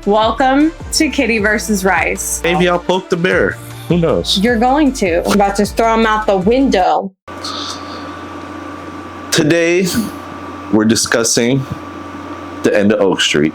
Welcome to Kitty versus Rice. Maybe I'll poke the bear. Who knows? You're going to. I'm about to throw him out the window. Today, we're discussing the end of Oak Street.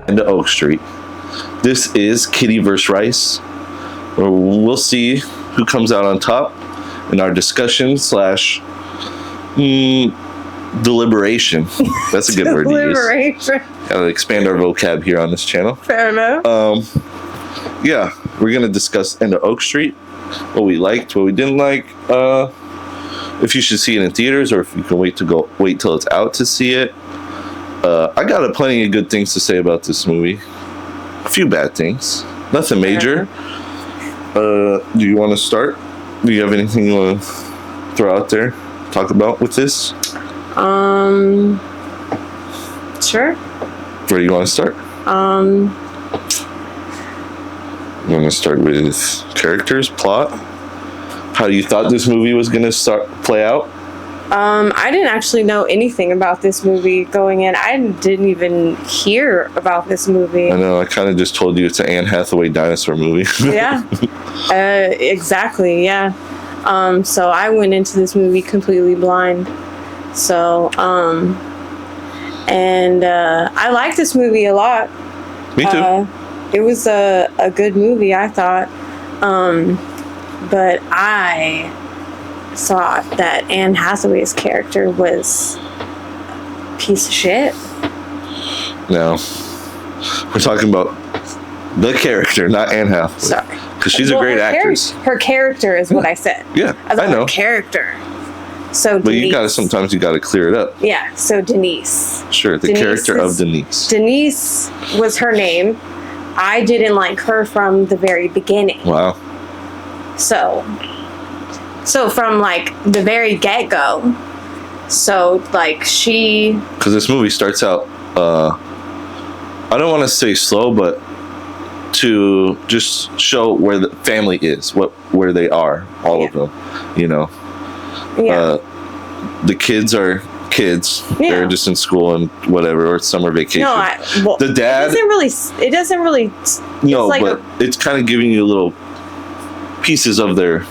Into Oak Street. This is Kitty vs. Rice, where we'll see who comes out on top in our discussion slash deliberation. That's a good word to use. Deliberation. Gotta expand our vocab here on this channel. Fair enough. Yeah, we're gonna discuss Into Oak Street, what we liked, what we didn't like, if you should see it in theaters or if you can wait till it's out to see it. I got plenty of good things to say about this movie. A few bad things. Nothing major. Do you want to start? Do you have anything you want to throw out there, talk about with this? Sure. Where do you want to start? You want to start with characters, plot? How you thought this movie was going to play out? I didn't actually know anything about this movie going in. I didn't even hear about this movie. I know, I kind of just told you it's an Anne Hathaway dinosaur movie. Yeah. Exactly, yeah. So I went into this movie completely blind. So, I like this movie a lot. Me too. It was a good movie, I thought. But I thought that Anne Hathaway's character was a piece of shit. No. We're talking about the character, not Anne Hathaway. Sorry. Because she's a great actress. Her character is what I said. Yeah, I know. Her character. So but Denise. sometimes you gotta clear it up. Yeah, so Denise. Sure, the character of Denise. Denise was her name. I didn't like her from the very beginning. Wow. So from like the very get-go, so like she... Because this movie starts out, I don't want to say slow, but to just show where the family is, where they are, all of them, you know. Yeah. The kids are kids. Yeah. They're just in school and whatever, or summer vacation. No, the dad... It doesn't really... No, like but it's kind of giving you little pieces of their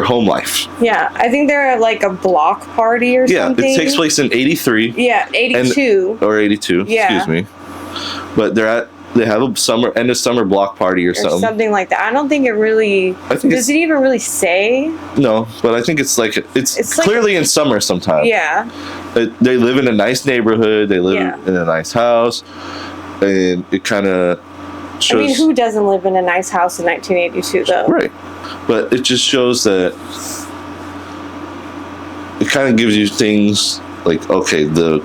home life. Yeah, I think they're at like a block party or something. Yeah, it takes place in 83. Yeah, 82. Or 82, yeah. Excuse me. But they have a end of summer block party or something. Something like that. I don't think it really... Does it even really say? No, but I think it's clearly in summer sometime. Yeah. They live in a nice neighborhood. They live in a nice house. And it kind of shows... I mean, who doesn't live in a nice house in 1982, though? Right. But it just shows that it kind of gives you things like, okay, the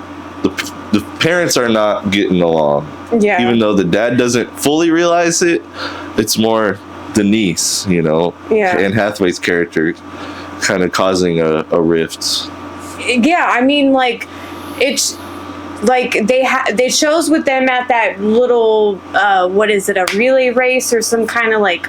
parents are not getting along. Yeah. Even though the dad doesn't fully realize it, it's more Denise, Yeah. Anne Hathaway's character kind of causing a rift. Yeah, I mean, like, it's like they shows with them at that little what is it, a relay race or some kind of like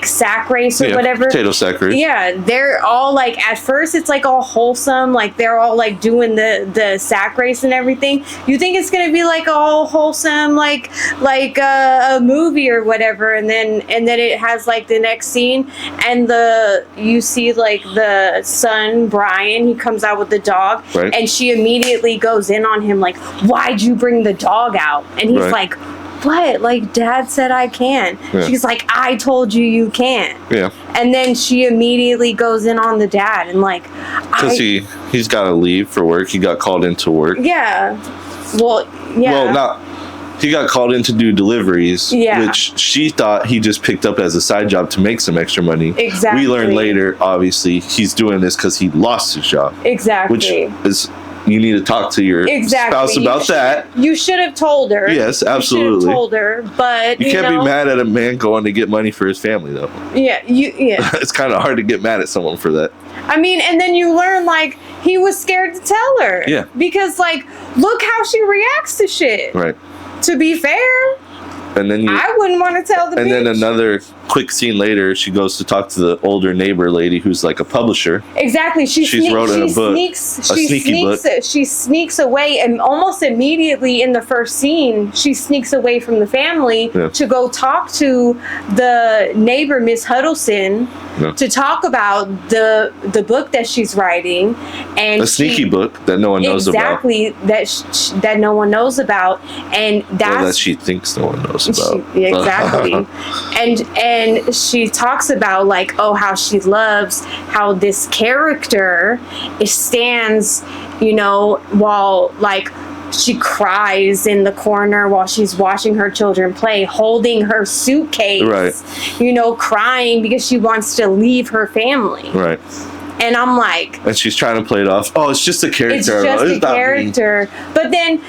sack race or whatever, potato sack race. Yeah, they're all like, at first it's like all wholesome, like they're all like doing the sack race and everything. You think it's gonna be like all wholesome, like a movie or whatever, and then it has like the next scene, and you see like the son Brian, he comes out with the dog, right. And she immediately goes in on him like, why'd you bring the dog out? And he's like, what? Like, Dad said I can. Yeah. She's like, I told you can't. Yeah. And then she immediately goes in on the dad and like, because he's got to leave for work. He got called into work. Yeah. Well, yeah. Well, he got called in to do deliveries, which she thought he just picked up as a side job to make some extra money. Exactly. We learned later, obviously, he's doing this because he lost his job. Exactly. Which is, you need to talk to your spouse about that. You should have told her. Yes, absolutely. You should have told her, but you can't be mad at a man going to get money for his family, though. Yeah, it's kind of hard to get mad at someone for that. I mean, and then you learn, like, he was scared to tell her. Yeah. Because, like, look how she reacts to shit. Right. To be fair. And then I wouldn't want to tell the And bitch. then another quick scene later, she goes to talk to the older neighbor lady who's like a publisher. Exactly. She wrote in a book. She sneaks away, and almost immediately in the first scene, she sneaks away from the family to go talk to the neighbor, Miss Huddleston, to talk about the book that she's writing. And a sneaky book that no one knows about. Exactly. That no one knows about. And that's... that she thinks no one knows about. Exactly. And she talks about like, oh, how she loves how this character stands, while like she cries in the corner while she's watching her children play, holding her suitcase, right. Crying because she wants to leave her family. Right. And I'm like... And she's trying to play it off. Oh, it's just a character. It's just a character. But then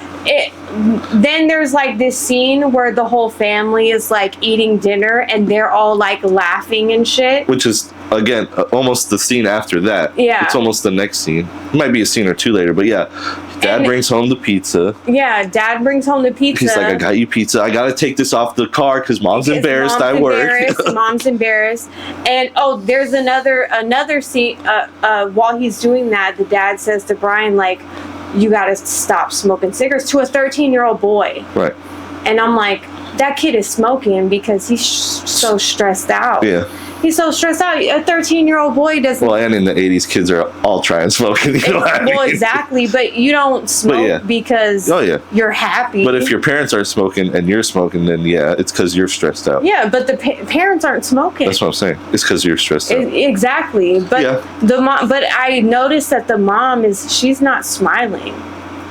there's like this scene where the whole family is like eating dinner and they're all like laughing and shit. Which is, again, almost the scene after that. Yeah. It's almost the next scene. It might be a scene or two later, but yeah. Dad brings home the pizza. Yeah, Dad brings home the pizza. He's like, I got you pizza. I got to take this off the car because Mom's embarrassed I work. Mom's embarrassed. And, there's another scene. While he's doing that, the dad says to Brian, like, you got to stop smoking cigarettes, to a 13-year-old boy. Right. And I'm like, that kid is smoking because he's so stressed out. Yeah. He's so stressed out. A 13-year-old boy doesn't... Well, and in the 80s, kids are all trying smoking. Well, exactly. But you don't smoke because you're happy. But if your parents are smoking and you're smoking, then it's because you're stressed out. Yeah, but the parents aren't smoking. That's what I'm saying. It's because you're stressed out. Exactly. But the mom... But I noticed that the mom she's not smiling.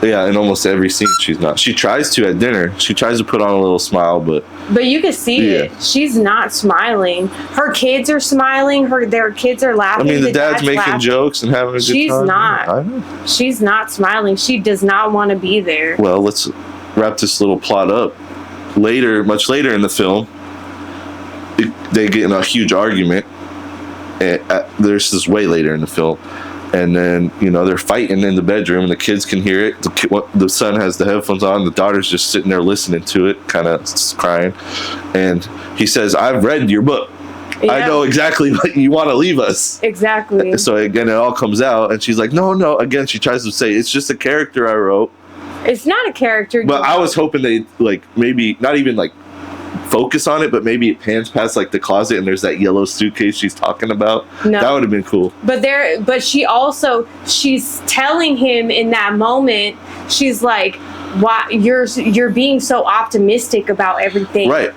Yeah, in almost every scene, she's not. She tries to at dinner. She tries to put on a little smile, but you can see it. She's not smiling. Her kids are smiling. Their kids are laughing. I mean, the dad's making laughing. Jokes and having a good time. She's not. I know. She's not smiling. She does not want to be there. Well, let's wrap this little plot up. Much later in the film, they get in a huge argument. This is way later in the film. And then, they're fighting in the bedroom and the kids can hear it. The son has the headphones on. The daughter's just sitting there listening to it, kind of crying. And he says, I've read your book. Yeah. I know exactly what you want to leave us. Exactly. So again, it all comes out. And she's like, no. Again, she tries to say, it's just a character I wrote. It's not a character. But I was hoping they, maybe not even, focus on it, but maybe it pans past the closet and there's that yellow suitcase she's talking about. No. That would have been cool. But she's telling him in that moment, she's like, why you're being so optimistic about everything. Right.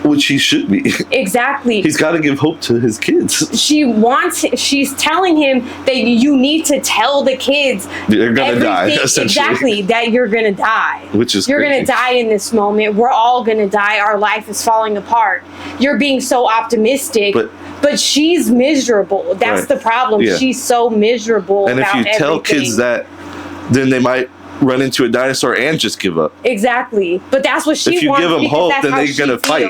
Which he should be. Exactly. He's got to give hope to his kids. She's telling him that you need to tell the kids they're going to die, essentially. Exactly, that you're going to die. Which is You're going to die in this moment. We're all going to die. Our life is falling apart. You're being so optimistic. But she's miserable. That's the problem. Yeah. She's so miserable and about if you tell kids that, then they might run into a dinosaur and just give up. Exactly. But that's what she wants. If you give them hope, then they're going to fight.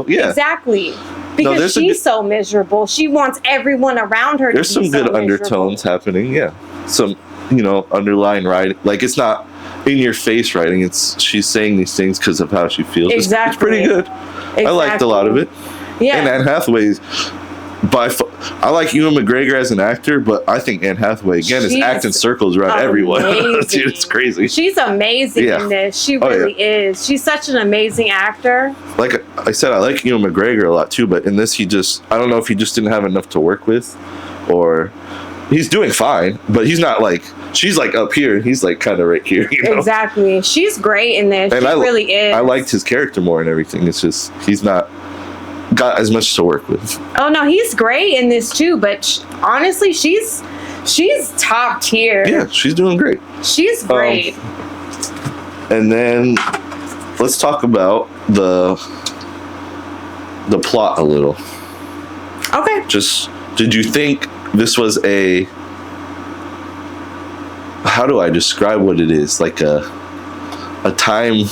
Yeah. Exactly. Because she's so miserable. She wants everyone around her to be so miserable. There's some good undertones happening, yeah. Some, underlying writing. It's not in your face writing. She's saying these things because of how she feels. Exactly. It's pretty good. Exactly. I liked a lot of it. Yeah. And Anne Hathaway, I like Ewan McGregor as an actor, but I think Anne Hathaway again is acting circles around everyone. Dude, it's crazy. She's amazing in this. She really is. She's such an amazing actor. Like I said, I like Ewan McGregor a lot too, but in this I don't know if he just didn't have enough to work with, or he's doing fine, but he's not like, she's like up here and he's like kind of right here, you know? Exactly. She's great in this. And she really is. I liked his character more and everything. It's just he's not got as much to work with. Oh no, he's great in this too, but honestly, she's top tier. Yeah, she's doing great. She's great. And then let's talk about the plot a little. Okay. Did you think this was how do I describe what it is? Like a time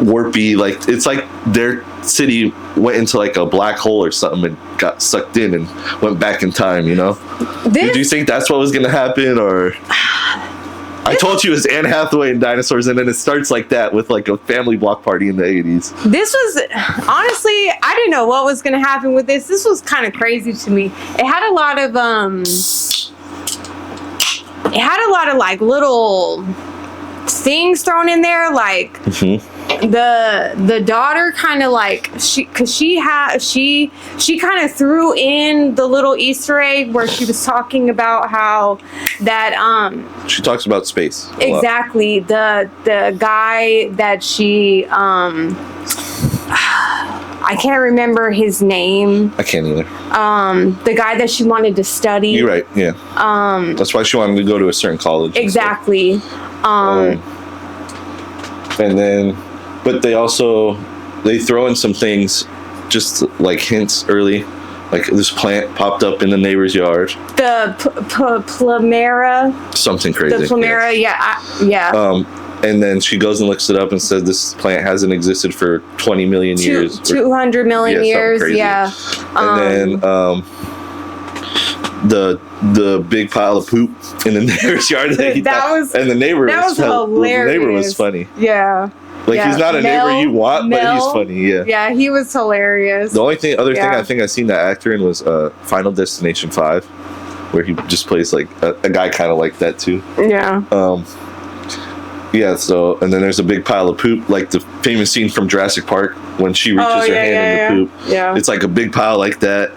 warpy, like it's like their city went into like a black hole or something and got sucked in and went back in time, you know? Did you think that's what was gonna happen, or I told you it was Anne Hathaway and dinosaurs, and then it starts like that with like a family block party in the 80s. This was, honestly, I didn't know what was gonna happen with this. This was kind of crazy to me. It had a lot of like little things thrown in there, like the daughter kind of like she kind of threw in the little Easter egg where she was talking about how that she talks about space exactly the guy that she I can't remember his name. I can't either. The guy that she wanted to study. You're right. Yeah. That's why she wanted to go to a certain college. Exactly. And then, but they throw in some things, just like hints early, like this plant popped up in the neighbor's yard. The plumera. Something crazy. The plumera. Yeah. And then she goes and looks it up and says this plant hasn't existed for 20 million years. 200 million years. Yeah. And then the big pile of poop in the neighbor's yard. And the neighbor was hilarious. The neighbor was funny. Yeah. He's not a neighbor you want, but he's funny. Yeah. Yeah, he was hilarious. The only other thing I think I seen that actor in was Final Destination 5, where he just plays like a guy kind of like that too. Yeah. Yeah, so, and then there's a big pile of poop, like the famous scene from Jurassic Park when she reaches her hand in the poop. Yeah. It's like a big pile like that,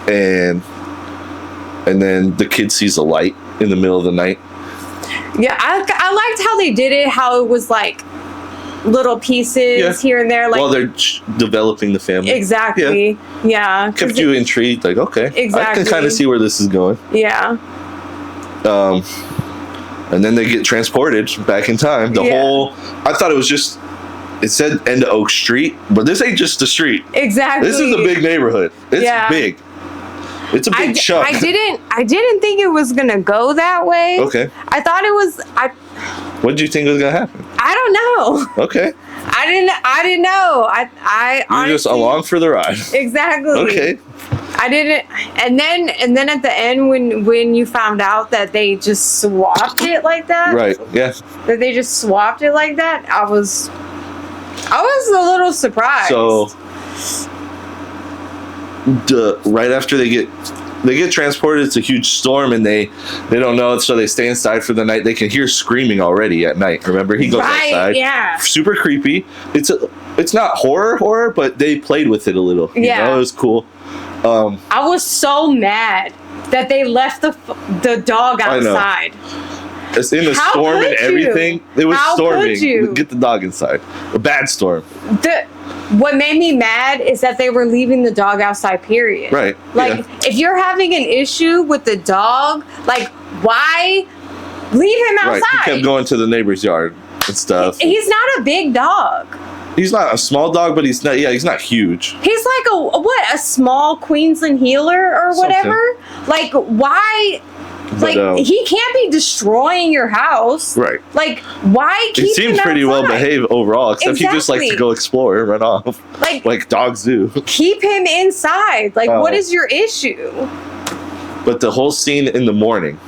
and then the kid sees a light in the middle of the night. Yeah, I liked how they did it, how it was like little pieces here and there. Like, well, they're developing the family. Exactly. Yeah. Kept you intrigued, like, okay. Exactly. I can kind of see where this is going. Yeah. And then they get transported back in time. I thought it was just, it said end of Oak Street, but this ain't just the street. Exactly. This is a big neighborhood. It's big. It's a big chunk. I didn't think it was gonna go that way. Okay. I thought it was. What did you think was gonna happen? I don't know. Okay. I didn't know. I You're honestly, just along for the ride. Exactly. Okay. I didn't, and then at the end when you found out that they just swapped it like that. Right. Yeah. That they just swapped it like that. I was a little surprised. So, right after they get transported, it's a huge storm, and they don't know it, so they stay inside for the night. They can hear screaming already at night. Remember, he goes outside. Yeah. Super creepy. It's not horror, but they played with it a little. You know? It was cool. I was so mad that they left the dog outside. It's in the storm and everything. It was storming. Could you? Get the dog inside. A bad storm. What made me mad is that they were leaving the dog outside, period. Right. Like, if you're having an issue with the dog, like, why leave him outside? Right. He kept going to the neighbor's yard and stuff. He's not a big dog. He's not a small dog, but he's not huge. He's like a small Queensland Heeler or whatever. Like, why? Like, he can't be destroying your house. Right. Like, why keep him outside? He seems pretty well behaved overall, except he just likes to go explore and run off. Like dogs do. Keep him inside. Like, what is your issue? But the whole scene in the morning,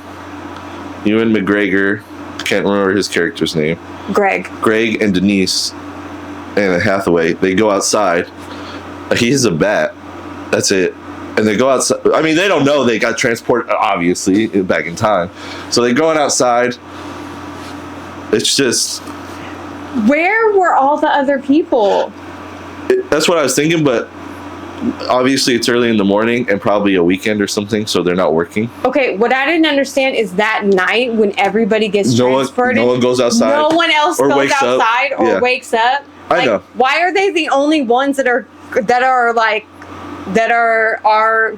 Ewan McGregor can't remember his character's name. Greg And Denise, Anne Hathaway, they go outside. He has a bat. That's it. And they go outside. I mean, they don't know they got transported, obviously, back in time. So they're going outside. It's just... Where were all the other people? That's what I was thinking, but obviously it's early in the morning and probably a weekend or something, so they're not working. Okay, what I didn't understand is that night when everybody gets transported, no one goes outside. No one else or goes outside or yeah. wakes up. I know. Why are they the only ones that are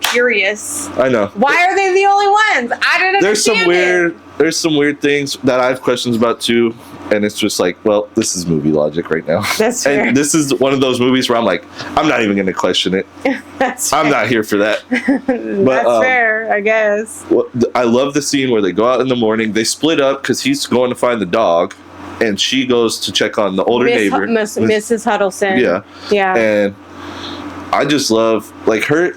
curious? I know. Why are they the only ones? I don't understand. There's some weird things that I have questions about too. And it's just like, well, this is movie logic right now. That's fair. And this is one of those movies where I'm like, I'm not even going to question it. That's fair. I'm not here for that. That's fair, I guess. I love the scene where they go out in the morning. They split up because he's going to find the dog, and she goes to check on the older neighbor, Mrs. Huddleston. Yeah, yeah. And I just love her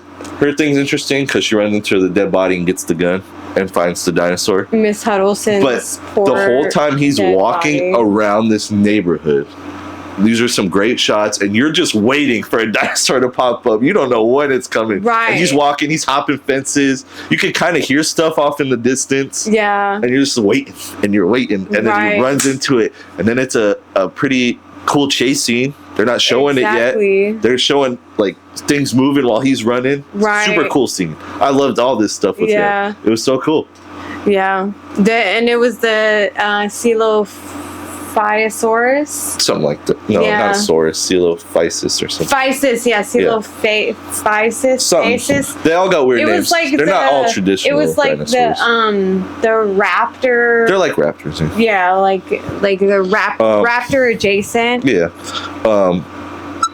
thing's interesting because she runs into the dead body and gets the gun and finds the dinosaur. Miss Huddleston. But the whole time he's walking around this neighborhood, these are some great shots, and you're just waiting for a dinosaur to pop up. You don't know when it's coming. Right. And he's walking, he's hopping fences. You can kind of hear stuff off in the distance. Yeah. And you're just waiting, and you're waiting, and then he runs into it. And then it's a pretty cool chase scene. They're not showing it yet. They're showing like things moving while he's running. Right. Super cool scene. I loved all this stuff with him. It was so cool. Yeah. And it was the Coelophysaurus. Something like that. No, not Saurus. Coelophysis or something. Physis, yeah. Coelophysis. Something. They all got weird names. Was like They're not all traditional. It was like dinosaurs. the raptor. They're like raptors. Yeah, like the raptor adjacent. Yeah.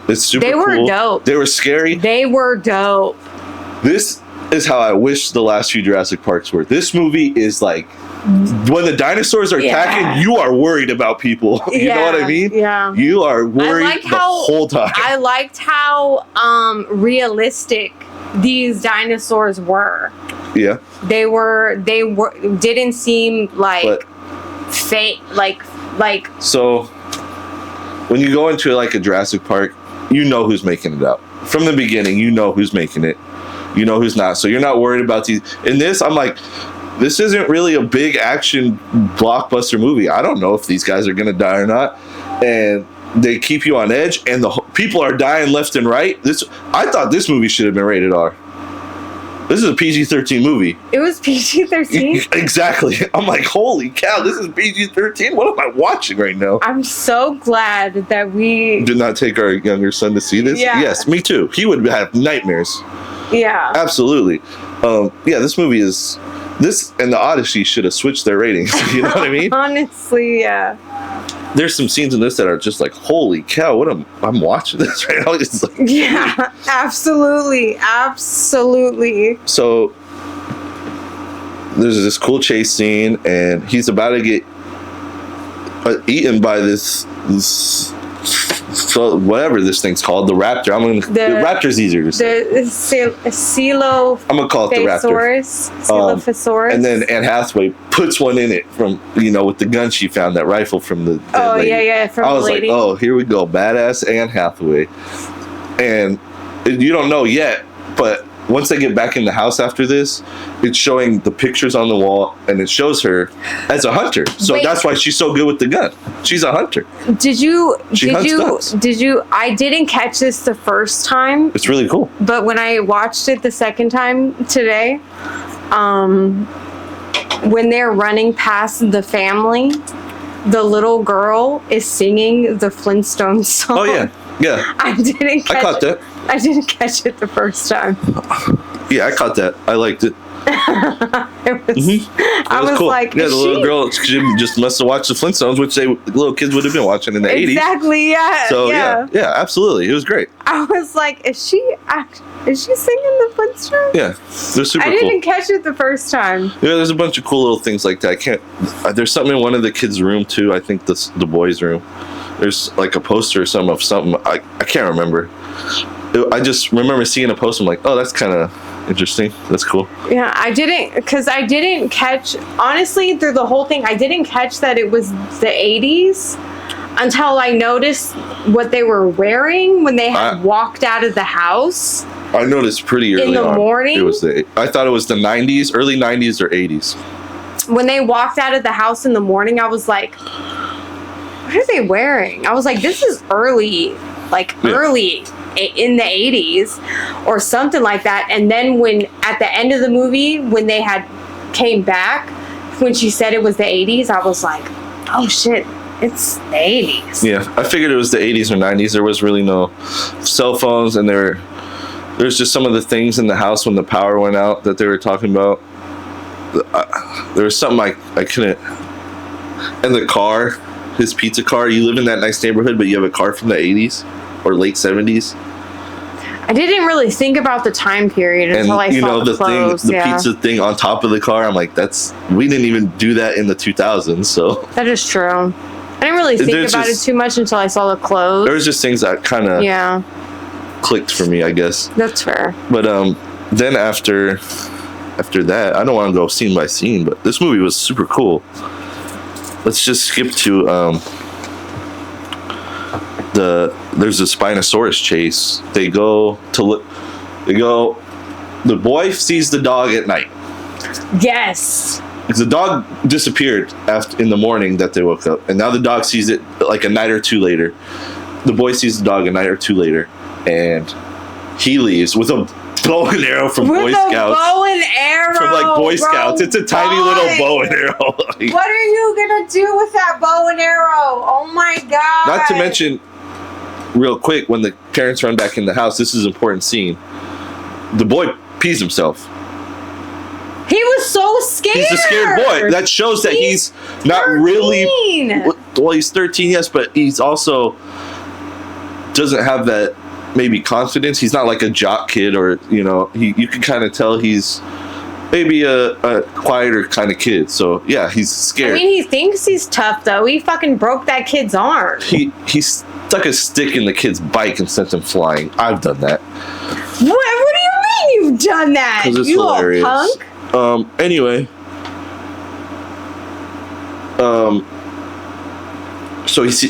It's super cool. They were dope. They were scary. They were dope. This is how I wish the last few Jurassic Parks were. This movie is like, when the dinosaurs are attacking, you are worried about people. You know what I mean? Yeah. You are worried the whole time. I liked how realistic these dinosaurs were. Yeah. They didn't seem like fake, like. So when you go into like a Jurassic Park, you know who's making it up. From the beginning, you know who's making it. You know who's not. So you're not worried about these. In this, I'm like, this isn't really a big action blockbuster movie. I don't know if these guys are going to die or not. And they keep you on edge, and the people are dying left and right. I thought this movie should have been rated R. This is a PG-13 movie. It was PG-13? Exactly. I'm like, holy cow, this is PG-13? What am I watching right now? I'm so glad that we did not take our younger son to see this. Yeah. Yes, me too. He would have nightmares. Yeah. Absolutely. This movie is... This and The Odyssey should have switched their ratings. You know what I mean? Honestly, yeah. There's some scenes in this that are just like, holy cow, I'm watching this right now. It's like, yeah, absolutely. Absolutely. So there's this cool chase scene, and he's about to get eaten by this so whatever this thing's called, the raptor. The raptor's easier to say. The I'm gonna call it the raptor. Coelophysaurus. And then Anne Hathaway puts one in it from, with the gun she found, that rifle from the dead lady. Yeah, from I was the lady. like, oh, here we go, badass Anne Hathaway. And you don't know yet, but once they get back in the house after this, it's showing the pictures on the wall, and it shows her as a hunter. So that's why she's so good with the gun. She's a hunter. Did you I didn't catch this the first time. It's really cool. But when I watched it the second time today, when they're running past the family, the little girl is singing the Flintstones song. Oh yeah. I caught that. I didn't catch it the first time. Yeah, I caught that. I liked it. I was cool. like, the little girl, she just must have watched the Flintstones, which little kids would have been watching in the 80s. Exactly, yeah. So yeah, absolutely. It was great. I was like, is she singing the Flintstones? Yeah, they're super cool. I didn't catch it the first time. Yeah, there's a bunch of cool little things like that. There's something in one of the kids' room too. I think the boys' room. There's like a poster or something of something. I can't remember. I just remember seeing a poster. I'm like, oh, that's kind of Interesting. That's cool. Yeah, I didn't catch, honestly, through the whole thing, I didn't catch that it was the 80s until I noticed what they were wearing when they had walked out of the house. I noticed pretty early in the morning. I thought it was the 90s, early 90s or 80s. When they walked out of the house in the morning, I was like, what are they wearing? I was like, this is early in the 80s or something like that. And then when at the end of the movie, when they had came back, when she said it was the 80s, I was like, oh shit, it's the 80s. Yeah, I figured it was the 80s or 90s. There was really no cell phones, and there's just some of the things in the house when the power went out that they were talking about. There was something I couldn't. And the car, his pizza car. You live in that nice neighborhood, but you have a car from the 80s or late 70s. I didn't really think about the time period until I saw the clothes. The pizza thing on top of the car. I'm like, we didn't even do that in the 2000s. So that is true. I didn't really think about it too much until I saw the clothes. There was just things that kind of clicked for me, I guess. That's fair. But then after that, I don't want to go scene by scene, but this movie was super cool. Let's just skip to there's a Spinosaurus chase. The boy sees the dog at night. Yes. Because the dog disappeared in the morning that they woke up, and now the dog sees it like a night or two later. The boy sees the dog a night or two later, and he leaves with a bow and arrow from Boy Scouts. Bow and arrow. From like Boy Scouts. It's a tiny little bow and arrow. What are you gonna do with that bow and arrow? Oh my god. Not to mention, real quick, when the parents run back in the house, this is an important scene. The boy pees himself. He was so scared. He's a scared boy. That shows that he's not 13. Really. Well, he's 13, yes, but he's also doesn't have that maybe confidence. He's not like a jock kid, or you can kind of tell he's maybe a quieter kind of kid. So yeah, he's scared. I mean, he thinks he's tough though. He fucking broke that kid's arm. He stuck a stick in the kid's bike and sent him flying. I've done that. What do you mean you've done that? 'Cause it's you hilarious. Little punk. Anyway.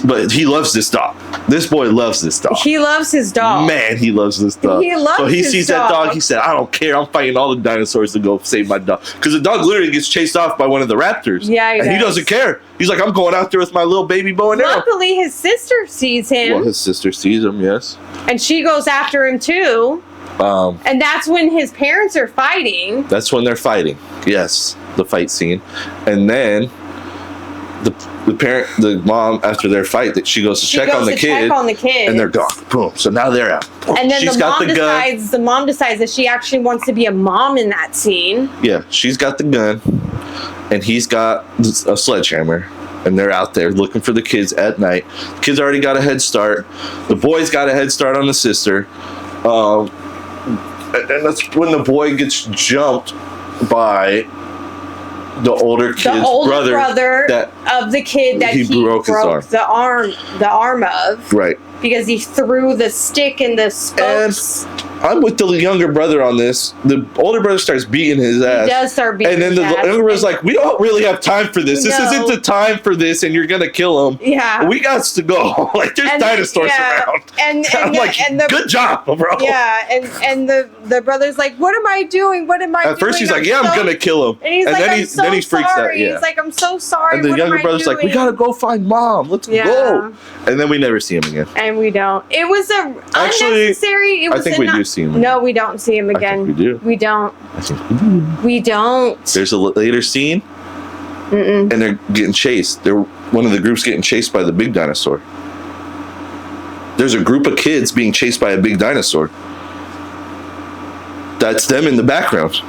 But he loves this dog. This boy loves this dog. He loves his dog. Man, he loves this dog. So he sees that dog. He said, I don't care. I'm fighting all the dinosaurs to go save my dog. Because the dog literally gets chased off by one of the raptors. Yeah, and he doesn't care. He's like, I'm going out there with my little baby bow and arrow. Luckily, his sister sees him. Well, his sister sees him, yes. And she goes after him, too. And that's when his parents are fighting. That's when they're fighting. Yes, the fight scene. And then the mom, after their fight, that she goes to check on the kid, and they're gone. Boom. So now they're out. Boom. And then she's the mom decides that she actually wants to be a mom in that scene. Yeah, she's got the gun, and he's got a sledgehammer, and they're out there looking for the kids at night. The kids already got a head start. The boy's got a head start on the sister. And that's when the boy gets jumped by the older brother of the kid that he broke the arm of. Right. Because he threw the stick in the spokes. And I'm with the younger brother on this. The older brother starts beating his ass. He does start beating his ass. And then the younger brother's like, we don't really have time for this. This isn't the time for this, and you're going to kill him. Yeah. We got to go. Like, there's dinosaurs around. And I'm like, good job, bro. Yeah, and the brother's like, what am I doing? What am I doing? At first, he's like, I'm going to kill him. And he's like, then he freaks out. Yeah. He's like, I'm so sorry. And the younger brother's like, we got to go find mom. Let's go. And then we never see him again. And we don't. It was unnecessary. I think we do see him. No, we don't see him again. I think we do. We don't. I think we do. We don't. There's a later scene, and they're getting chased. One of the groups getting chased by the big dinosaur. There's a group of kids being chased by a big dinosaur. That's them in the background.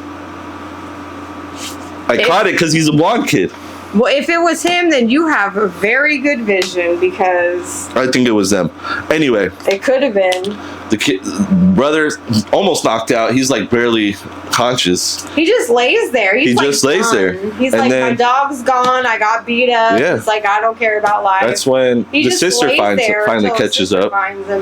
I caught it because he's a blonde kid. Well, if it was him, then you have a very good vision, because I think it was them. Anyway, it could have been. The brother's almost knocked out. He's like barely conscious. He just lays there. He just lays there. He's like, my dog's gone. I got beat up. Yeah. He's like, I don't care about life. That's when the sister finally catches up.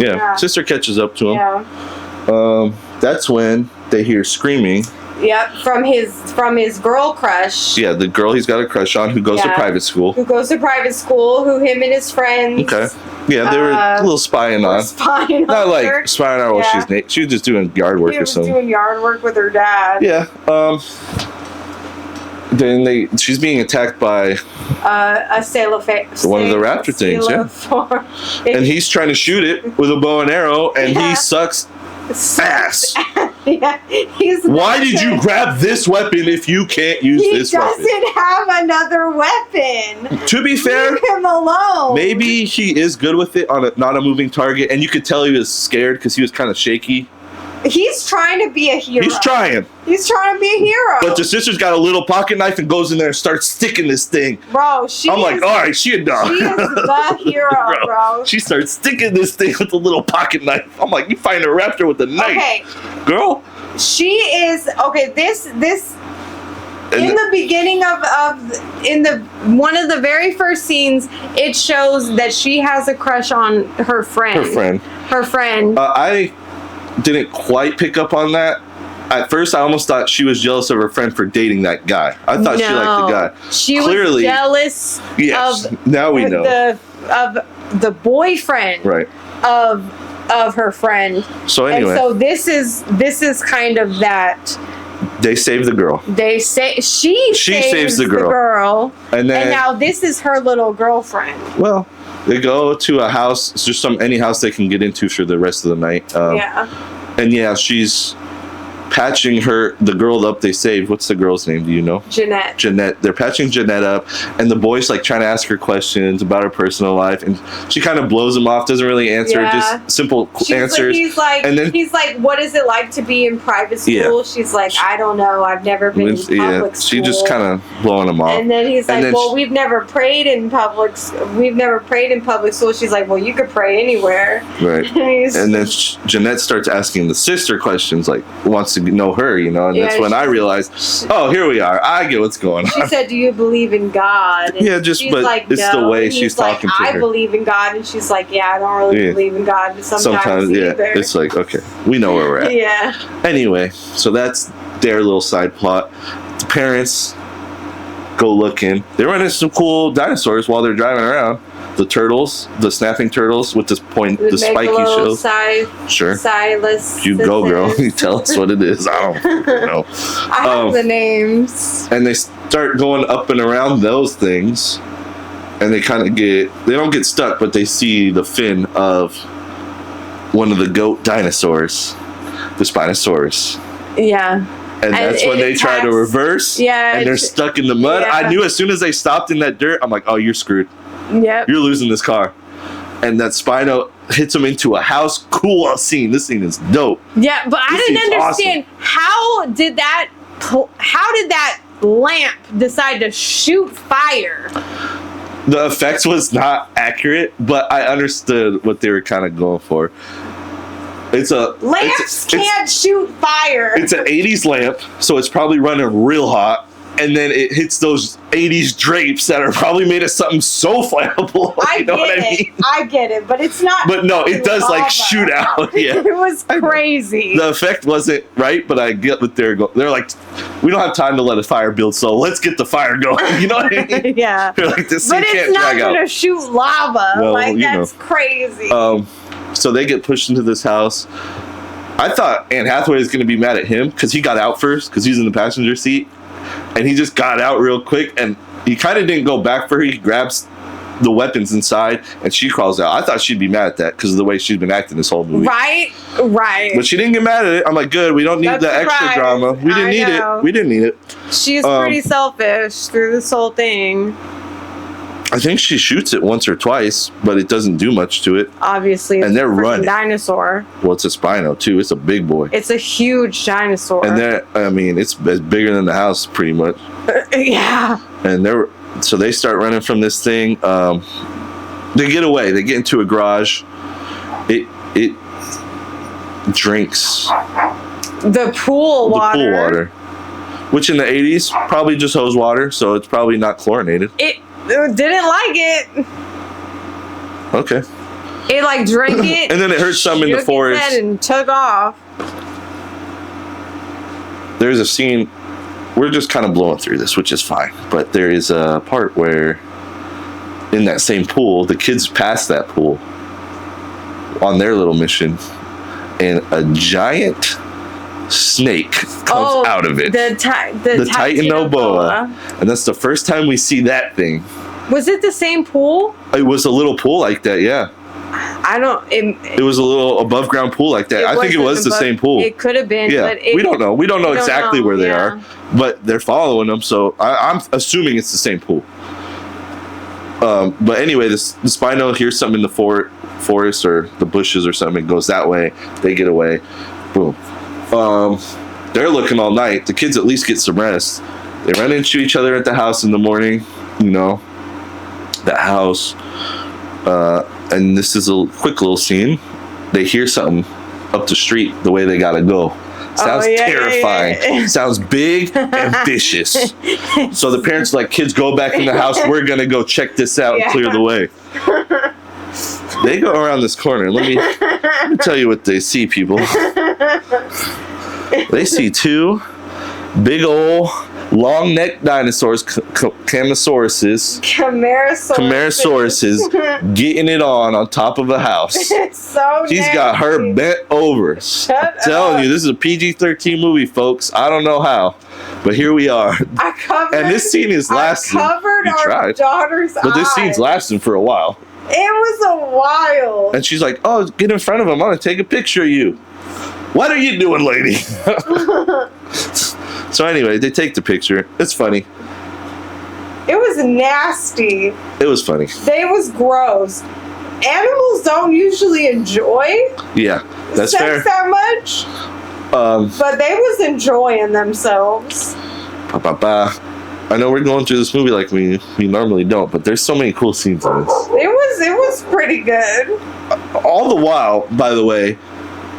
Yeah, sister catches up to him. Yeah. That's when they hear screaming. Yep, from his girl crush. Yeah, the girl he's got a crush on who goes to private school. Who goes to private school, who him and his friends. Okay. Yeah, they were a little spying on. Not like her. spying on while she was just doing yard work or something. Doing yard work with her dad. Yeah. Then she's being attacked by a one of the raptor things, and he's trying to shoot it with a bow and arrow, and he sucks ass. Yeah, why did you grab this weapon if you can't use this weapon? He doesn't have another weapon. To be fair, leave him alone. Maybe he is good with it on not a moving target, and you could tell he was scared because he was kind of shaky. He's trying to be a hero. He's trying to be a hero. But the sister's got a little pocket knife and goes in there and starts sticking this thing. Bro, I'm like, all right, she a dog. She is the hero, bro. She starts sticking this thing with a little pocket knife. I'm like, you find a raptor with a knife. Okay. Girl. She is, okay, this in the beginning one of the very first scenes, it shows that she has a crush on her friend. Her friend. I didn't quite pick up on that. At first, I almost thought she was jealous of her friend for dating that guy. I thought she liked the guy. She Clearly, was jealous of now we know. the boyfriend of her friend. So anyway, and so this is kind of that. They save the girl. They say she saves the girl, and now this is her little girlfriend. Well, they go to a house. It's just any house they can get into for the rest of the night. And she's patching the girl up they saved. What's the girl's name? Do you know? Jeanette. They're patching Jeanette up, and the boy's like trying to ask her questions about her personal life, and she kind of blows him off, doesn't really answer, just simple answers. He's like, what is it like to be in private school? Yeah. She's like, I don't know, I've never been in public school. She just kind of blowing him off. And then he's like, well, we've never prayed in public school. She's like, well, you could pray anywhere. Right. And then Jeanette starts asking the sister questions, like wants to know her, and that's when I realized, oh, here we are. I get what's going on. She said, do you believe in God? And but like, it's no. the way she's talking to her. I believe in God, and she's like, yeah, I don't really believe in God sometimes either. It's like, okay, we know where we're at. Yeah. Anyway, so that's their little side plot. The parents go looking. They run into some cool dinosaurs while they're driving around. The turtles, the snapping turtles with the spiky shells. Sure. Silas. You go, girl. You tell us what it is. I don't know. I have the names. And they start going up and around those things, and they don't get stuck, but they see the fin of one of the goat dinosaurs, the Spinosaurus. Yeah. And that's when they try to reverse. Yeah. And they're stuck in the mud. Yeah. I knew as soon as they stopped in that dirt, I'm like, oh, you're screwed. Yep. You're losing this car. And that Spino hits him into a house. Cool scene. This scene is dope. Yeah, but I didn't understand how did that lamp decide to shoot fire? The effects was not accurate, but I understood what they were kind of going for. Lamps can't shoot fire. It's an 80s lamp, so it's probably running real hot. And then it hits those 80s drapes that are probably made of something so flammable. I get it, but it's not. But no, it does lava. Like shoot out. Yeah, it was crazy. The effect wasn't right, but I get what they're going. They're like, we don't have time to let a fire build, so let's get the fire going. You know what I mean? Yeah. They're like, this but can't it's not going to shoot lava. Well, like that's crazy. So they get pushed into this house. I thought Anne Hathaway was going to be mad at him because he got out first because he's in the passenger seat. And he just got out real quick, and he kind of didn't go back for her. He grabs the weapons inside, and she crawls out. I thought she'd be mad at that because of the way she's been acting this whole movie. Right. But she didn't get mad at it. I'm like, good. We don't need the extra drama. We didn't need it. She's pretty selfish through this whole thing. I think she shoots it once or twice, but it doesn't do much to it. Obviously, and they're running. Dinosaur. Well, it's a Spino too. It's a big boy. It's a huge dinosaur. And it's bigger than the house, pretty much. Yeah. And they start running from this thing. They get away. They get into a garage. It drinks the pool water. Which in the 80s probably just hose water, so it's probably not chlorinated. It didn't like it. Okay. It drank it. And then it heard some in the forest and took off. there's a scene. We're just kind of blowing through this, which is fine. But there is a part where, in that same pool, the kids pass that pool on their little mission, and a giant snake comes out of it. The Titanoboa. And that's the first time we see that thing. Was it the same pool? It was a little pool like that, yeah. It was a little above ground pool like that. I think it was the same pool. It could have been. Yeah, but we don't know. We don't know exactly where they are, but they're following them. So I'm assuming it's the same pool. But anyway, the Spino hears something in the forest or the bushes or something. It goes that way. They get away. Boom. They're looking all night. The kids at least get some rest. They run into each other at the house in the morning. You know, that house. And this is a quick little scene. They hear something up the street the way they gotta go. Sounds terrifying. Yeah. Sounds big and vicious. So the parents are like, kids, go back in the house. We're gonna go check this out and clear the way. They go around this corner. Let me tell you what they see, people. They see two big old long neck dinosaurs, Camerosauruses, getting it on top of a house. It's so She's nasty. got her bent over. I'm telling you, this is a PG-13 movie, folks. I don't know how, but here we are. And this scene is lasting. I covered our daughter's but this scene's lasting for a while. It was a while. And she's like, "Oh, get in front of him. I'm gonna take a picture of you." What are you doing, lady? So anyway, they take the picture. It's funny. It was nasty. It was funny. It was gross. Animals don't usually enjoy that's sex fair. that much. But they was enjoying themselves. I know we're going through this movie like we normally don't, but there's so many cool scenes in this. It was pretty good. All the while, by the way,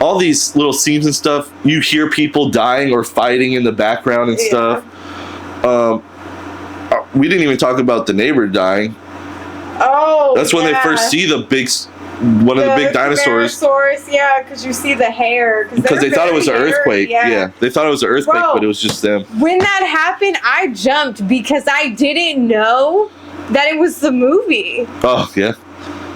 all these little scenes and stuff, you hear people dying or fighting in the background and stuff. We didn't even talk about the neighbor dying. Oh, that's when they first see one of the big dinosaurs. Yeah, because you see the hair. Because they thought it was an earthquake. Yeah, they thought it was an earthquake, but it was just them. When that happened, I jumped because I didn't know that it was the movie. Oh, yeah.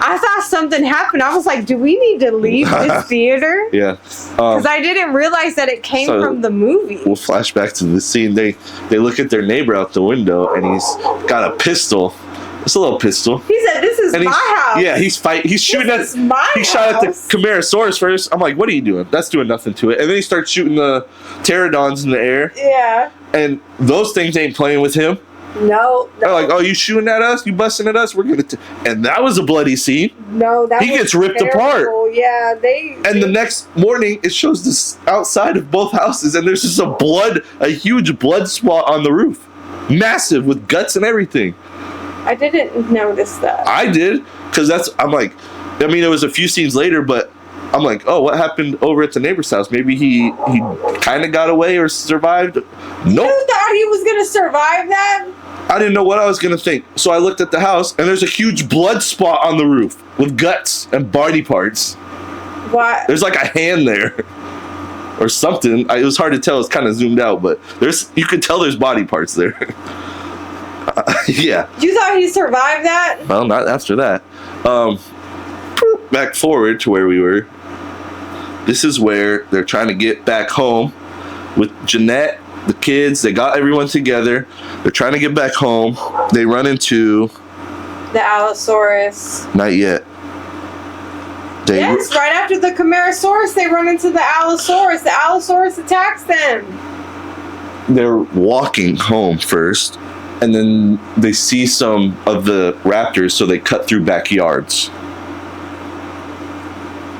I thought something happened. I was like, do we need to leave this theater? Yeah. Because I didn't realize that it came from the movie. We'll flash back to the scene. They look at their neighbor out the window, and he's got a pistol. It's a little pistol. He said, "This is my house." Yeah, he's shooting at. He shot at the Camerosaurusus first. I'm like, "What are you doing? That's doing nothing to it." And then he starts shooting the pterodons in the air. Yeah. And those things ain't playing with him. No. They're like, "Oh, you shooting at us? You busting at us? We're gonna." And that was a bloody scene. No, that he gets ripped apart. Yeah, And the next morning, it shows this outside of both houses, and there's just a huge blood spot on the roof, massive with guts and everything. I didn't notice that. I did, because I'm like, I mean, it was a few scenes later, but I'm like, oh, what happened over at the neighbor's house? Maybe he kind of got away or survived. Nope. You thought he was gonna survive that? I didn't know what I was gonna think, so I looked at the house, and there's a huge blood spot on the roof with guts and body parts. What? There's like a hand there, or something. It was hard to tell. It's kind of zoomed out, but you could tell there's body parts there. Yeah. You thought he survived that? Well, not after that. Back forward to where we were. This is where they're trying to get back home with Jeanette, the kids. They got everyone together. They're trying to get back home. They run into the Allosaurus. Not yet. Yes, right after the Camerosaurusus, they run into the Allosaurus. The Allosaurus attacks them. They're walking home first, and then they see some of the raptors, so they cut through backyards.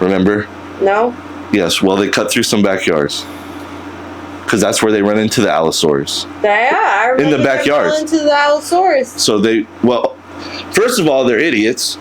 Remember? No. Yes, well, they cut through some backyards. Because that's where they run into the Allosaurus. Yeah, I remember. In the backyards. Into the Allosaurus. So first of all, they're idiots.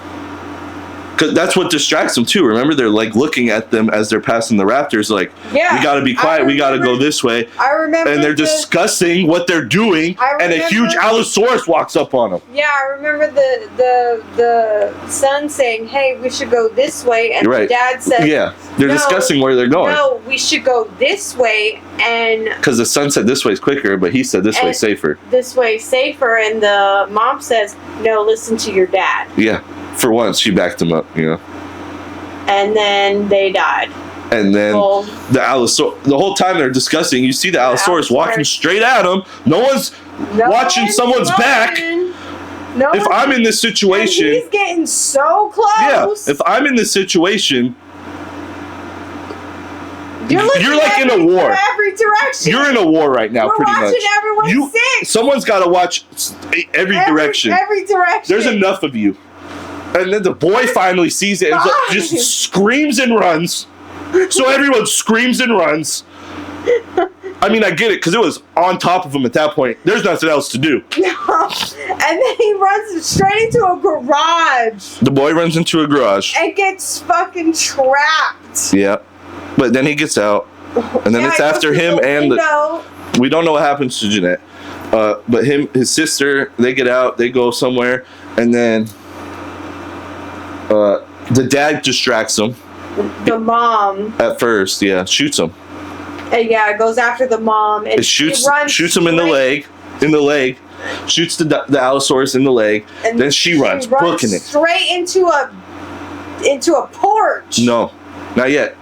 Because that's what distracts them too. Remember, they're like looking at them as they're passing the raptors. Like, we gotta be quiet. We gotta go this way. I remember. And they're discussing what they're doing. And a huge Allosaurus walks up on them. Yeah, I remember the son saying, "Hey, we should go this way," and the dad said, "Yeah, they're discussing where they're going. No, we should go this way." And because the son said this way's quicker, but he said this way's safer. This way's safer, and the mom says, "No, listen to your dad." Yeah. For once, she backed him up, And then they died. And then the Allosaurus, the whole time they're discussing, you see the Allosaurus walking straight at him. No one's watching someone's back. If I'm in this situation, and he's getting so close. Yeah, if I'm in this situation, you're like in a war. Every direction. You're in a war right now, pretty much. Everyone sick. Someone's got to watch every direction. Every direction. There's enough of you. And then the boy finally sees it and just screams and runs. So everyone screams and runs. I mean, I get it, because it was on top of him at that point. There's nothing else to do. No. And then he runs straight into a garage. The boy runs into a garage. And gets fucking trapped. Yeah. But then he gets out. And then it's after him and we don't know what happens to Jeanette. But his sister, they get out, they go somewhere, and then the dad distracts him. The mom. At first, shoots him. And goes after the mom. And shoots him in the leg. Shoots the Allosaurus in the leg. And then she runs, booking it. Straight into a porch. No, not yet.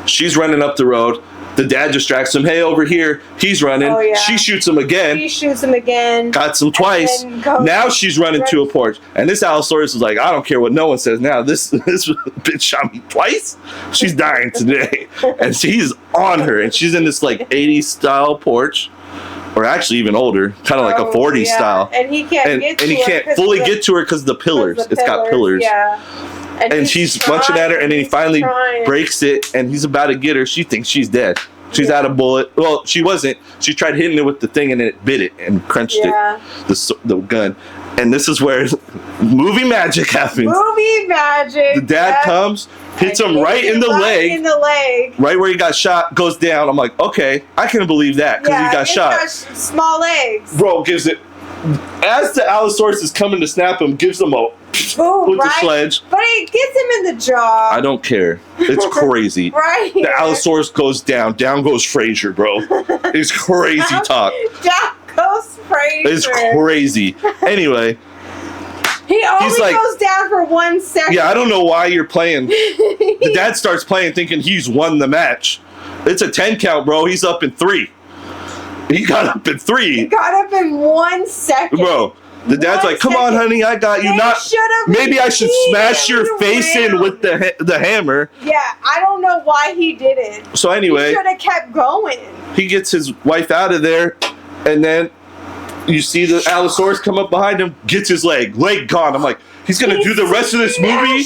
She's running up the road. The dad distracts him. Hey, over here. He's running. Oh, yeah. She shoots him again. Got some twice. Now she's running to a porch. And this Allosaurus is like, I don't care what no one says now. This bitch shot me twice. She's dying today. And she's on her. And she's in this like 80s style porch. Or actually even older. Kind of like a 40s style. And he can't get to her. And he can't fully get to her because of the pillars. It's got pillars. Yeah. And she's punching at her, and then he finally breaks it, and he's about to get her. She thinks she's dead. She's out of bullet. Well, she wasn't. She tried hitting it with the thing, and it bit it and crunched it, the gun. And this is where movie magic happens. Movie magic. The dad comes, hits him right in the leg. Right where he got shot, goes down. I'm like, okay, I can believe that, because he got shot. Got small legs. Bro gives it. As the Allosaurus is coming to snap him, gives him a with the sledge. But it gets him in the jaw. I don't care. It's crazy. The Allosaurus goes down. Down goes Fraser, bro. It's crazy talk. Down goes Fraser. It's crazy. Anyway. He only goes down for 1 second. Yeah, I don't know why you're playing. The dad starts playing thinking he's won the match. It's a 10 count, bro. He's up in 3. He got up in 3. He got up in 1 second. Bro, the dad's like, come on, honey, I got you. Maybe I should smash your face in with the hammer. Yeah, I don't know why he did it. So anyway. He should have kept going. He gets his wife out of there, and then you see the Allosaurus come up behind him, gets his leg gone. I'm like, he's going to do the rest of this movie?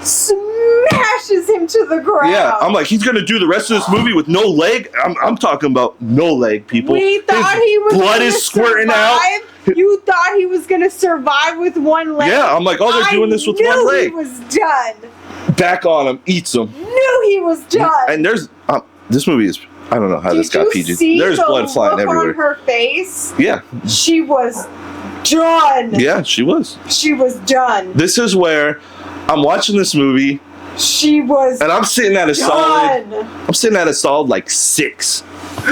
Smashes him to the ground. Yeah, I'm like, he's gonna do the rest of this movie with no leg. I'm talking about no leg, people. We thought he was blood is squirting out. You thought he was gonna survive with 1 leg. Yeah, I'm like, oh, they're doing this with 1 leg. He was done. Back on him, eats him. Knew he was done. And there's this movie is. I don't know how this got PG. There's blood flying everywhere. On her face. Yeah. She was done. Yeah, she was. She was done. This is where I'm watching this movie. She was. And I'm sitting at a solid like 6,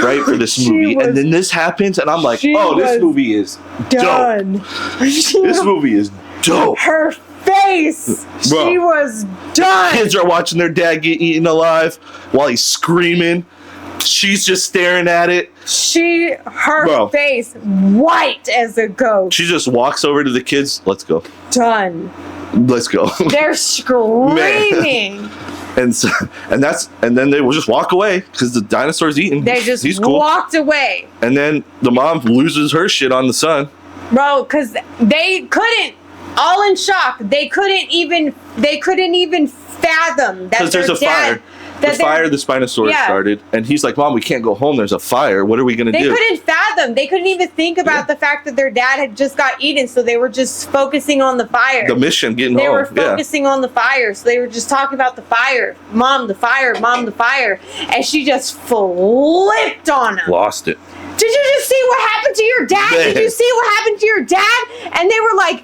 right, for this movie. And then this happens, and I'm like, oh, this movie is done. Dope. This movie is dope. Her face. Bro, she was done. Kids are watching their dad get eaten alive while he's screaming. She's just staring at it. Her face white as a ghost. She just walks over to the kids. Let's go. Done. Let's go. They're screaming. And then they will just walk away because the dinosaur's eating. They just walked away. And then the mom loses her shit on the son. Bro, because they couldn't. All in shock. They couldn't even fathom that their dad. the Spinosaurus started, and he's like, Mom, we can't go home. There's a fire. What are we going to do? They couldn't fathom. They couldn't even think about the fact that their dad had just got eaten, so they were just focusing on the fire. The mission, getting home. They were focusing on the fire, so they were just talking about the fire. Mom, the fire. Mom, the fire. And she just flipped on him. Lost it. Did you just see what happened to your dad? Did you see what happened to your dad? And they were like,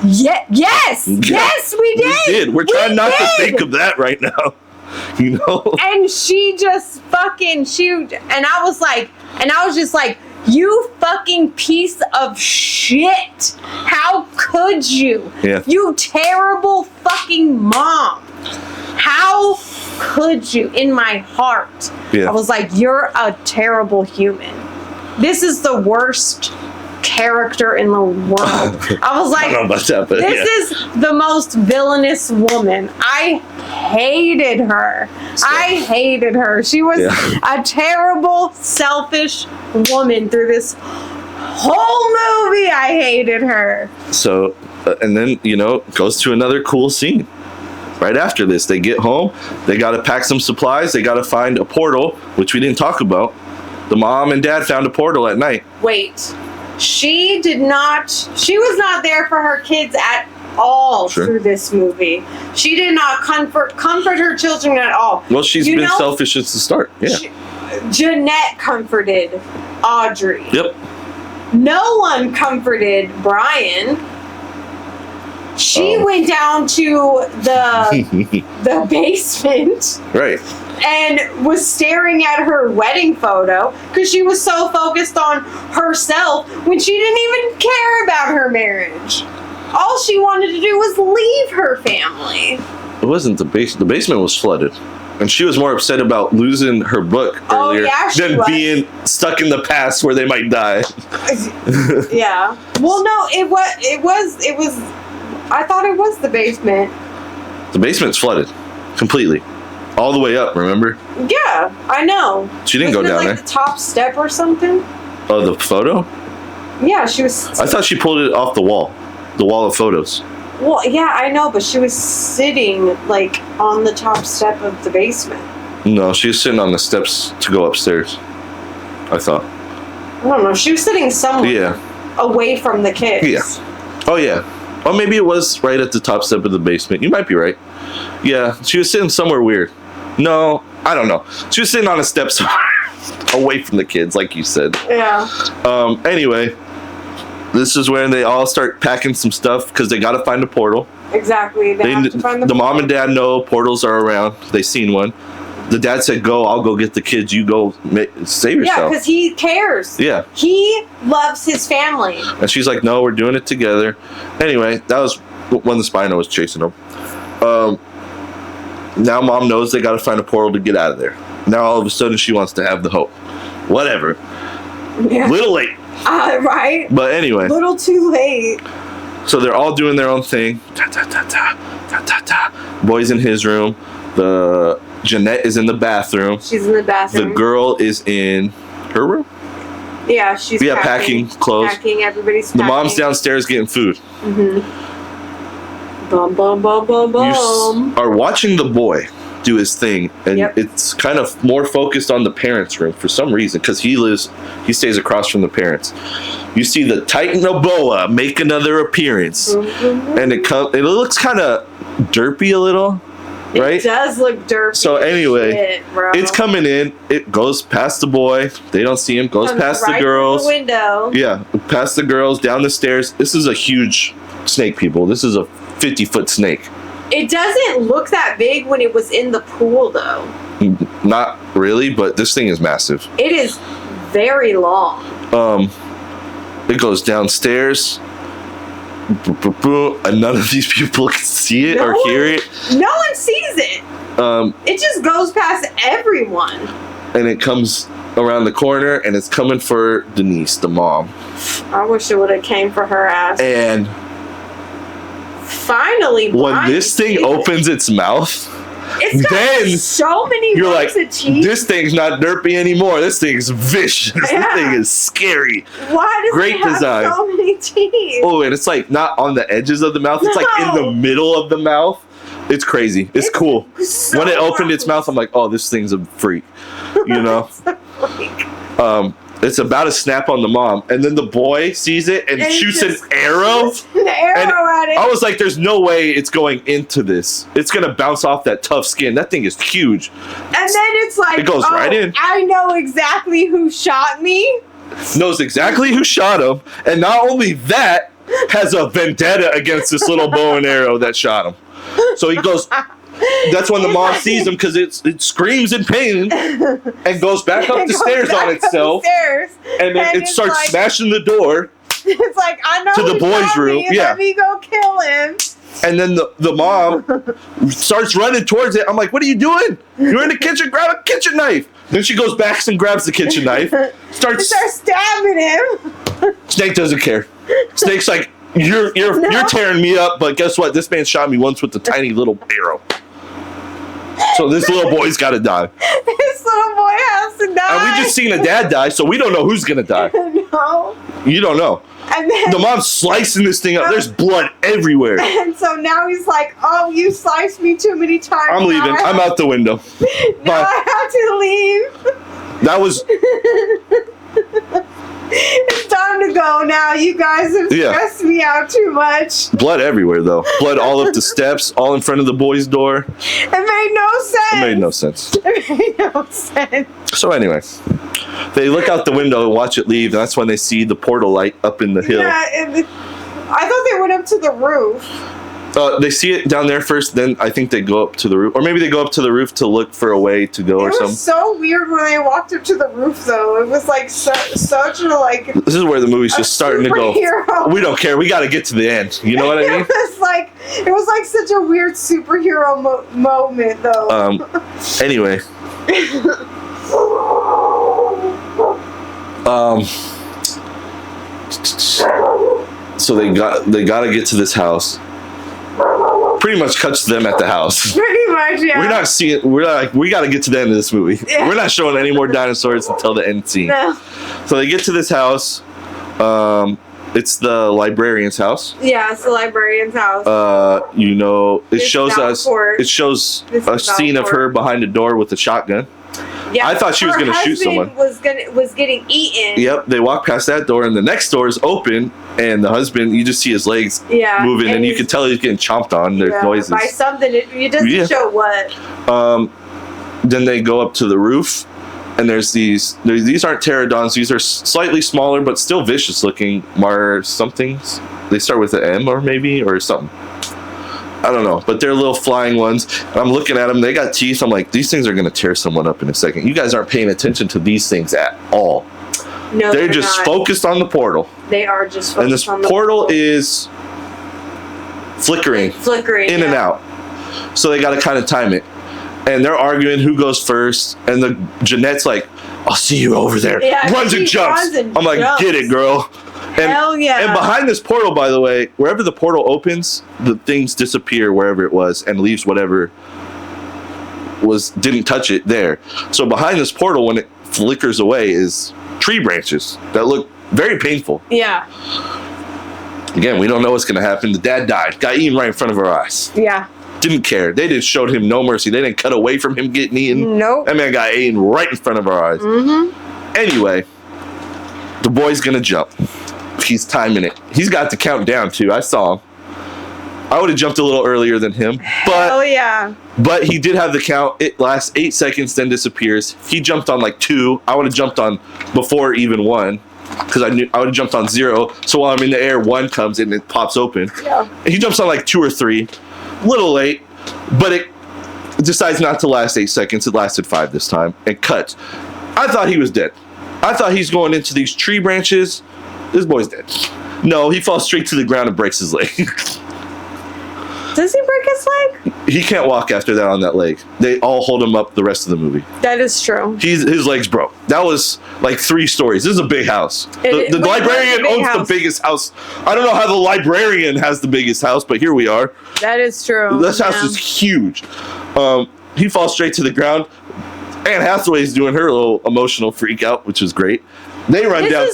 yes, we did. We're trying not to think of that right now. You know? And she just fucking and I was just like, you fucking piece of shit. How could you? Yeah. You terrible fucking mom. How could you? In my heart. Yeah. I was like, you're a terrible human. This is the worst character in the world. I was like, I don't know about that, but this is the most villainous woman. I hated her. I hated her. She was a terrible, selfish woman through this whole movie. I hated her. So, and then, goes to another cool scene. Right after this, they get home. They got to pack some supplies. They got to find a portal, which we didn't talk about. The mom and dad found a portal at night. Wait. She was not there for her kids at all through this movie. She did not comfort her children at all. Well, she's been selfish since the start. Yeah. Jeanette comforted Audrey. Yep. No one comforted Brian. She went down to the basement. Right. And was staring at her wedding photo because she was so focused on herself when she didn't even care about her marriage. All she wanted to do was leave her family. It wasn't the basement. The basement was flooded. And she was more upset about losing her book earlier than being stuck in the past where they might die. Yeah. Well, no, it was. I thought it was the basement. The basement's flooded completely. All the way up, remember? Yeah, I know. She didn't go down there. The top step or something? Oh, the photo? Yeah, she was... I thought she pulled it off the wall of photos. Well, yeah, I know, but she was sitting, on the top step of the basement. No, she was sitting on the steps to go upstairs, I thought. I don't know. She was sitting somewhere away from the kids. Yeah. Oh, yeah. Or maybe it was right at the top step of the basement. You might be right. Yeah, she was sitting somewhere weird. No, I don't know. She was sitting on a step away from the kids, like you said. Yeah. Anyway, this is when they all start packing some stuff because they got to find a portal. Exactly. They have to find the portal. Mom and dad know portals are around. They seen one. The dad said, go, I'll go get the kids. You go save yourself. Yeah, because he cares. Yeah. He loves his family. And she's like, no, we're doing it together. Anyway, that was when the Spino was chasing them. Now mom knows they got to find a portal to get out of there. Now all of a sudden she wants to have the hope. Whatever. Yeah. Little late. Right. But anyway. Little too late. So they're all doing their own thing. Boy's in his room. The Jeanette is in the bathroom. She's in the bathroom. The girl is in her room. Yeah, she's packing clothes. Everybody's packing. The mom's downstairs getting food. Mm-hmm. Bum, bum, bum, bum, bum. You are watching the boy do his thing, and it's kind of more focused on the parents' room for some reason, because he stays across from the parents. You see the Titanoboa make another appearance, and it looks kind of derpy a little, right? It does look derpy. So anyway, shit, bro. It's coming in. It goes past the boy. They don't see him. Goes past the girls. Through the window. Yeah, past the girls, down the stairs. This is a huge snake, people. This is a 50-foot snake. It doesn't look that big when it was in the pool, though. Not really, but this thing is massive. It is very long. It goes downstairs. And none of these people can see it or hear it. No one sees it. It just goes past everyone. And it comes around the corner, and it's coming for Denise, the mom. I wish it would have came for her ass. And finally, when this thing opens its mouth, it's got so many rows of teeth. This thing's not derpy anymore. This thing's vicious. This thing is scary. Why does it have design. So many teeth? Oh, and it's like not on the edges of the mouth. It's like in the middle of the mouth. It's crazy. It's cool. so When it opened its mouth, I'm like, oh, this thing's a freak. You know? It's about to snap on the mom, and then the boy sees it and shoots an arrow. An arrow at it. I was like, there's no way it's going into this. It's going to bounce off that tough skin. That thing is huge. And then it's like, it goes right in. I know exactly who shot me. Knows exactly who shot him. And not only that, has a vendetta against this little bow and arrow that shot him. So he goes... That's when the mom sees him because it screams in pain and goes back up the stairs on itself. And then it starts like, smashing the door. It's like, I know to the boys' room. Yeah. Let me go kill him. And then the mom starts running towards it. I'm like, what are you doing? You're in the kitchen, grab a kitchen knife. Then she goes back and grabs the kitchen knife. Starts stabbing him. Snake doesn't care. Snake's like, you're tearing me up, but guess what? This man shot me once with a tiny little arrow. So this little boy's got to die. This little boy has to die. And we just seen a dad die, so we don't know who's going to die. No. You don't know. And then, the mom's slicing this thing up. There's blood everywhere. And so now he's like, oh, you sliced me too many times. I'm leaving. I'm out the window. Now I have to leave. That was... It's time to go now. You guys have stressed me out too much. Blood everywhere, though. Blood all up the steps, all in front of the boys' door. It made no sense. It made no sense. It made no sense. So anyway, they look out the window and watch it leave, and that's when they see the portal light up in the hill. Yeah, I thought they went up to the roof. They see it down there first, then I think they go up to the roof. Or maybe they go up to the roof to look for a way to go or something. It was so weird when they walked up to the roof, though. It was like such a, like... This is where the movie's just starting to go, we don't care, we got to get to the end. You know what I mean? It was like such a weird superhero moment, though. Anyway. So they got to get to this house. Pretty much cuts to them at the house. Pretty much, yeah. We're not seeing. We're like, we got to get to the end of this movie. Yeah. We're not showing any more dinosaurs until the end scene. No. So they get to this house. It's the librarian's house. Yeah, it's the librarian's house. It shows a scene of her behind a door with a shotgun. Yeah, I thought she was going to shoot someone. Was getting eaten. Yep, they walk past that door, and the next door is open, and the husband, you just see his legs moving, and you can tell he's getting chomped on. There's noises. By something, it doesn't show what. Then they go up to the roof, and there's these aren't pterodons, these are slightly smaller, but still vicious looking somethings. They start with an M or something. I don't know, but they're little flying ones. And I'm looking at them. They got teeth. I'm like, these things are going to tear someone up in a second. You guys aren't paying attention to these things at all. No, they're just focused on the portal. They are just focused on the portal. And this portal is flickering in and out. So they got to kind of time it. And they're arguing who goes first. And Jeanette's like, I'll see you over there. Yeah, runs and jumps. I'm like, get it, girl. And, hell yeah. And behind this portal, by the way, wherever the portal opens, the things disappear wherever it was and leaves whatever didn't touch it there. So behind this portal, when it flickers away, is tree branches that look very painful. Yeah. Again, we don't know what's going to happen. The dad died. Got eaten right in front of our eyes. Yeah. Didn't care. They just showed him no mercy. They didn't cut away from him getting eaten. Nope. That man got eaten right in front of our eyes. Mm-hmm. Anyway, the boy's going to jump. He's timing it. He's got the count down too. I saw him. I would have jumped a little earlier than him, but he did have the count. It lasts 8 seconds, then disappears. He jumped on like 2. I would have jumped on before even 1 because I knew I would have jumped on 0. So while I'm in the air, 1 comes and it pops open. Yeah. He jumps on like 2 or 3, a little late, but it decides not to last 8 seconds. It lasted 5 this time and cuts. I thought he was dead. I thought he's going into these tree branches. This boy's dead. No, he falls straight to the ground and breaks his leg. Does he break his leg? He can't walk after that on that leg. They all hold him up the rest of the movie. That is true. His legs broke. That was like 3 stories. This is a big house. The librarian owns the biggest house. I don't know how the librarian has the biggest house, but here we are. That is true. This house is huge. He falls straight to the ground. Anne Hathaway is doing her little emotional freak out, which is great. They run down.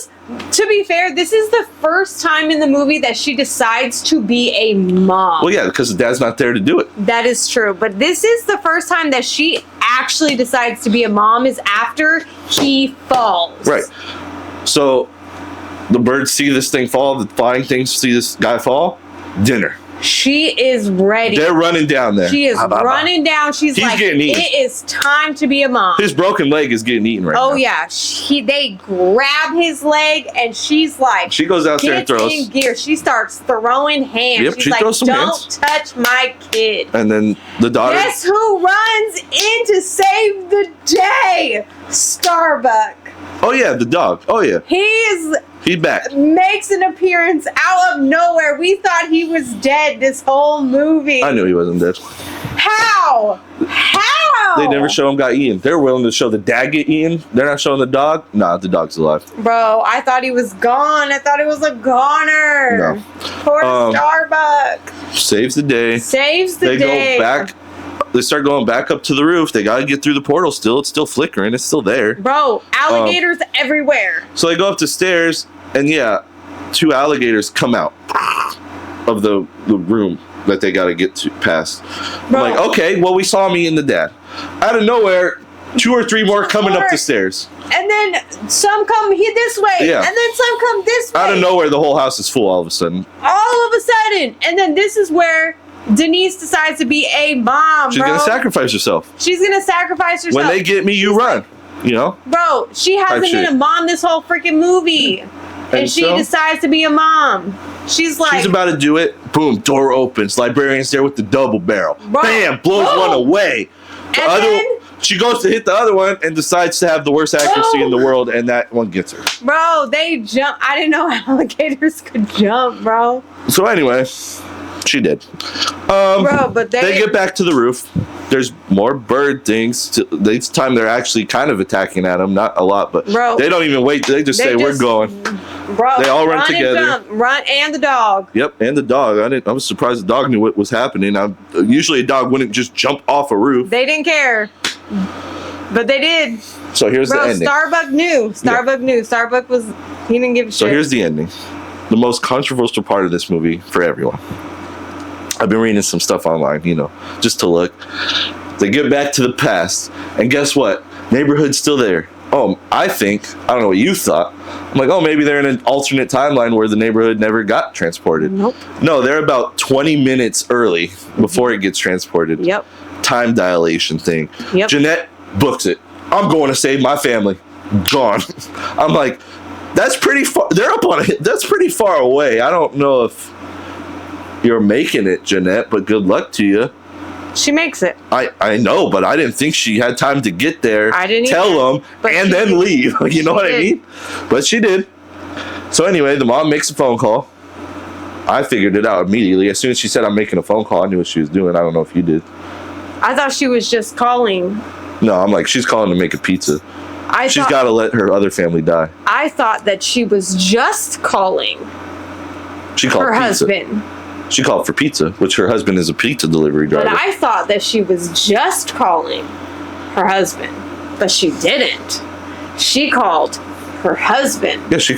to be fair, this is the first time in the movie that she decides to be a mom. Well, yeah, because the dad's not there to do it. That is true. But this is the first time that she actually decides to be a mom is after he falls. Right. So the birds see this thing fall, the flying things see this guy fall, dinner. She is ready. They're running down there. She is running down. He's like, getting eaten. It is time to be a mom. His broken leg is getting eaten right now. Oh, yeah. They grab his leg, and she's like, she goes out there and throws. In gear. She starts throwing hands. Yep, she's she like, throws some don't hands. touch my kid. And then the daughter. Guess who runs in to save the day? Starbuck. Oh, yeah, the dog. Oh, yeah. He's back. Makes an appearance out of nowhere. We thought he was dead this whole movie. I knew he wasn't dead. How? They never show him got eaten. They're willing to show the dad get eaten. They're not showing the dog. Nah, the dog's alive. Bro, I thought he was gone. I thought he was a goner. No. Poor Starbuck. Saves the day. They go back. They start going back up to the roof. They got to get through the portal still. It's still flickering. It's still there. Bro, alligators everywhere. So they go up the stairs, and yeah, 2 alligators come out of the room that they got to get to past. I'm like, okay, well, we saw me and the dad. Out of nowhere, 2 or 3 more coming up the stairs. And then some come this way. Yeah. And then some come this way. Out of nowhere, the whole house is full all of a sudden. All of a sudden. And then this is where Denise decides to be a mom, She's going to sacrifice herself. She's going to sacrifice herself. When they get me, you run. You know? Bro, she hasn't been a mom this whole freaking movie. And she decides to be a mom. She's like... She's about to do it. Boom, door opens. Librarian's there with the double barrel. Bro, bam, blows one away. She goes to hit the other one and decides to have the worst accuracy in the world, and that one gets her. Bro, they jump. I didn't know alligators could jump, bro. So anyway, she did. Bro, but they get back to the roof. There's more bird things. This time they're actually kind of attacking at them. Not a lot, but they don't even wait. They just say, we're going. Bro, they all run together. Run, and the dog. Yep, and the dog. I was surprised the dog knew what was happening. Usually a dog wouldn't just jump off a roof. They didn't care. But they did. So here's the ending. Starbuck knew. Starbuck he didn't give a shit. So here's the ending. The most controversial part of this movie for everyone. I've been reading some stuff online, just to look. They get back to the past, and guess what? Neighborhood's still there. Oh, I don't know what you thought. I'm like, oh, maybe they're in an alternate timeline where the neighborhood never got transported. Nope. No, they're about 20 minutes early before it gets transported. Yep. Time dilation thing. Yep. Jeanette books it. I'm going to save my family. Gone. I'm like, that's pretty far. They're up on it. That's pretty far away. I don't know if you're making it, Jeanette, but good luck to you. She makes it. I know, but I didn't think she had time to get there, I didn't tell them, and then leave. You know what I mean? But she did. So anyway, the mom makes a phone call. I figured it out immediately. As soon as she said, I'm making a phone call, I knew what she was doing. I don't know if you did. I thought she was just calling. No, I'm like, she's calling to make a pizza. She's got to let her other family die. I thought that she was just calling she called her pizza. husband. She called for pizza, which her husband is a pizza delivery driver. But I thought that she was just calling her husband, but she didn't. She called her husband. Yeah, she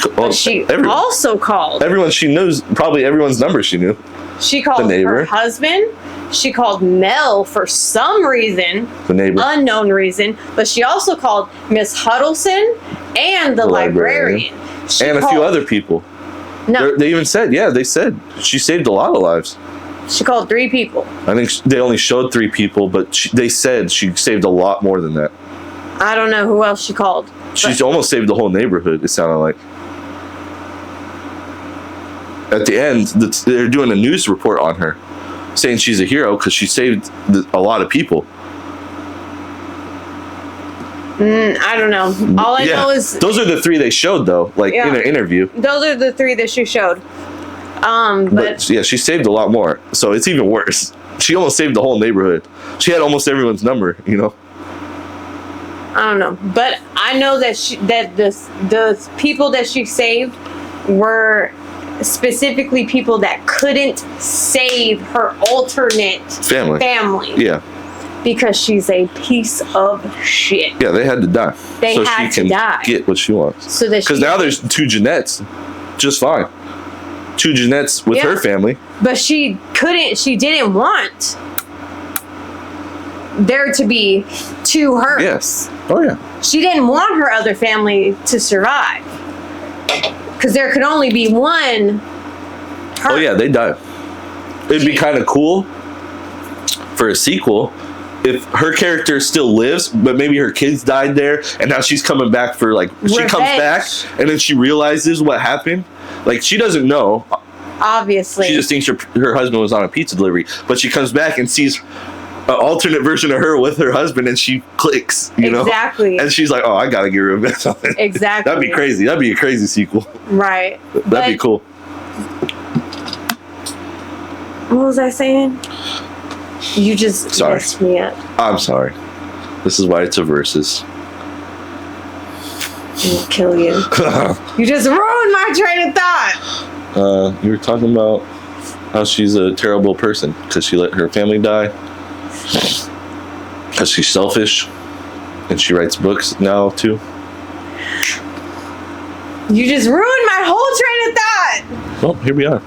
also called everyone she knows. Probably everyone's number she knew. She called her husband. She called Mel for some reason, the neighbor, unknown reason. But she also called Miss Huddleston and the librarian. And a few other people. No, they even said, they said she saved a lot of lives. She called 3 people. I think they only showed 3 people, but they said she saved a lot more than that. I don't know who else she called. She's almost saved the whole neighborhood, it sounded like. At the end, they're doing a news report on her, saying she's a hero because she saved a lot of people. I don't know. All I know is... Those are the 3 they showed, though, in an interview. Those are the 3 that she showed. But yeah, she saved a lot more, so it's even worse. She almost saved the whole neighborhood. She had almost everyone's number, I don't know. But I know that the people that she saved were specifically people that couldn't save her alternate family. Yeah. because she's a piece of shit. Yeah, they had to die. They so had she to can die. get what she wants. So that because now there's 2 Jeanettes, just fine. 2 Jeanettes with her family. But she didn't want there to be 2 hers. Yes. Oh yeah. She didn't want her other family to survive. Because there could only be one her. Oh yeah, they die. It'd be kind of cool for a sequel if her character still lives, but maybe her kids died there, and now she's coming back for like revenge. She comes back and then she realizes what happened. Like she doesn't know. Obviously. She just thinks her husband was on a pizza delivery, but she comes back and sees an alternate version of her with her husband, and she clicks, you know? Exactly. And she's like, oh, I gotta get revenge on it. Exactly. That'd be crazy. That'd be a crazy sequel. Right. That'd be cool. What was I saying? You just messed me up. I'm sorry. This is why it's a versus. I'll kill you. You just ruined my train of thought. You were talking about how she's a terrible person because she let her family die. Because she's selfish. And she writes books now, too. You just ruined my whole train of thought. Well, here we are.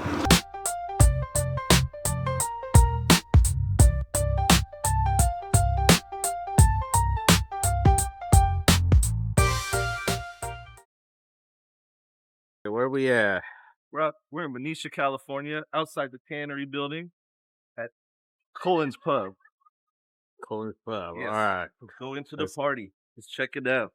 Where are we at? We're in Benicia, California, outside the Tannery building at Colin's Pub. Colin's Pub. Yes. All right. Let's go into the party. Let's check it out.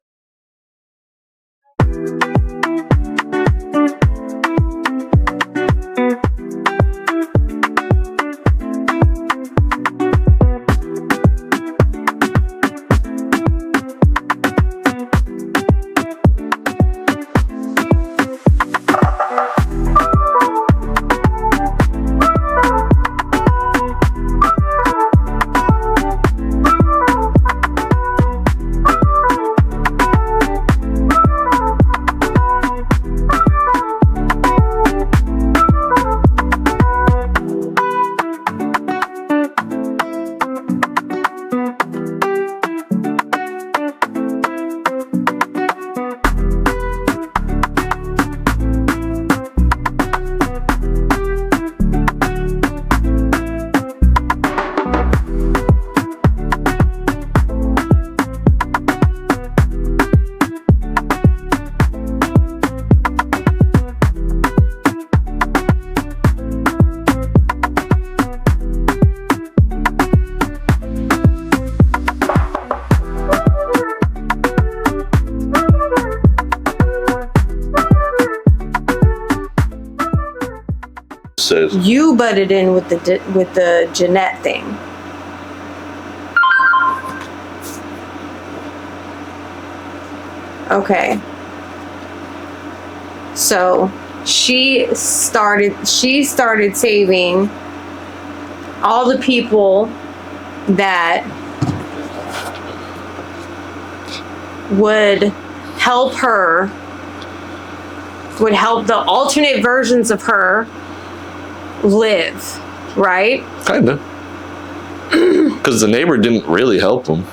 Says You butted in with the Jeanette thing. Okay. So she started saving all the people that would help her, would help the alternate versions of her live, right? Kinda. Because the neighbor didn't really help him.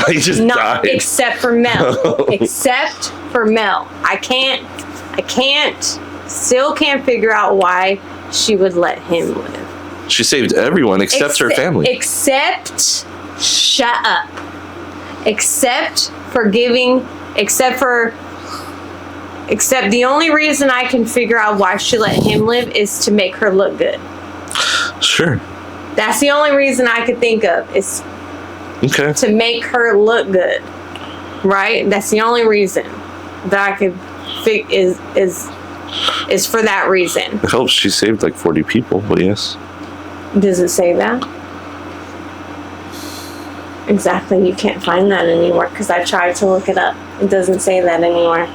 He just Not died. except for Mel. Except for Mel. Still can't figure out why she would let him live. She saved everyone except her family. Except, shut up. Except the only reason I can figure out why she let him live is to make her look good. Sure. That's the only reason I could think of, is Okay. to make her look good. Right? That's the only reason that I could think is for that reason. It helps she saved like 40 people, but yes. Does it say that? Exactly. You can't find that anywhere because I tried to look it up. It doesn't say that anywhere.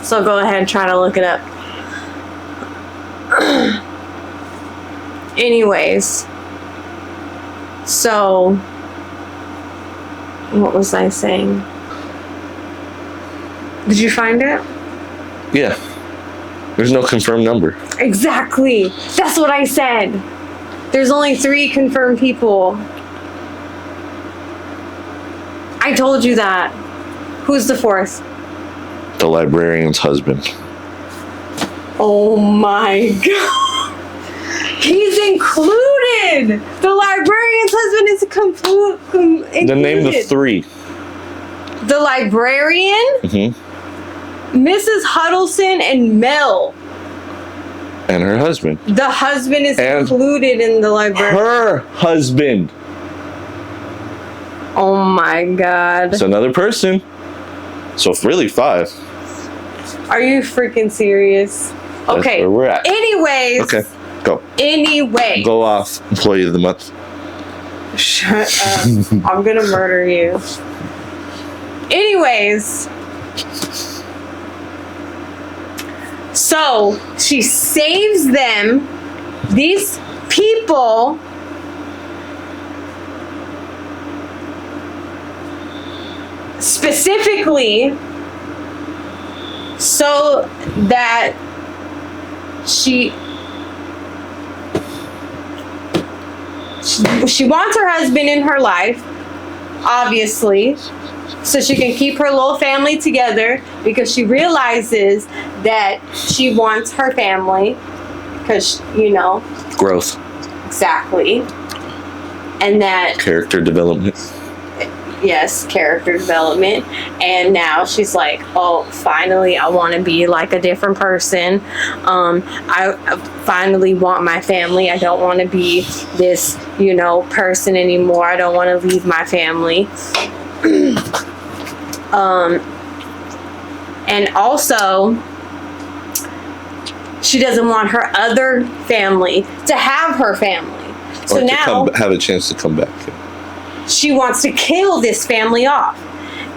So go ahead and try to look it up. Anyways, so what was I saying? Did you find it? Yeah. There's no confirmed number. Exactly. That's what I said. There's only 3 confirmed people. I told you that. Who's the 4th? The librarian's husband. Oh my god. He's included. The librarian's husband is included. The name of 3. The librarian, Mrs. Huddleston, and Mel. And her husband. The husband is included in the librarian. Her husband. Oh my god. It's another person. So really 5. Are you freaking serious? That's Okay. where we're at. Anyways. Okay. Go. Anyway. Go off, employee of the month. Shut up. I'm gonna murder you. Anyways. So, she saves them. These people specifically so that she wants her husband in her life, obviously, so she can keep her little family together, because she realizes that she wants her family because, Growth. exactly, and that Character development. yes, character development. And now she's like, oh, finally I want to be like a different person. I finally want my family. I don't want to be this, person anymore. I don't want to leave my family. And also, she doesn't want her other family to have her family. So or to now have a chance to come back. she wants to kill this family off.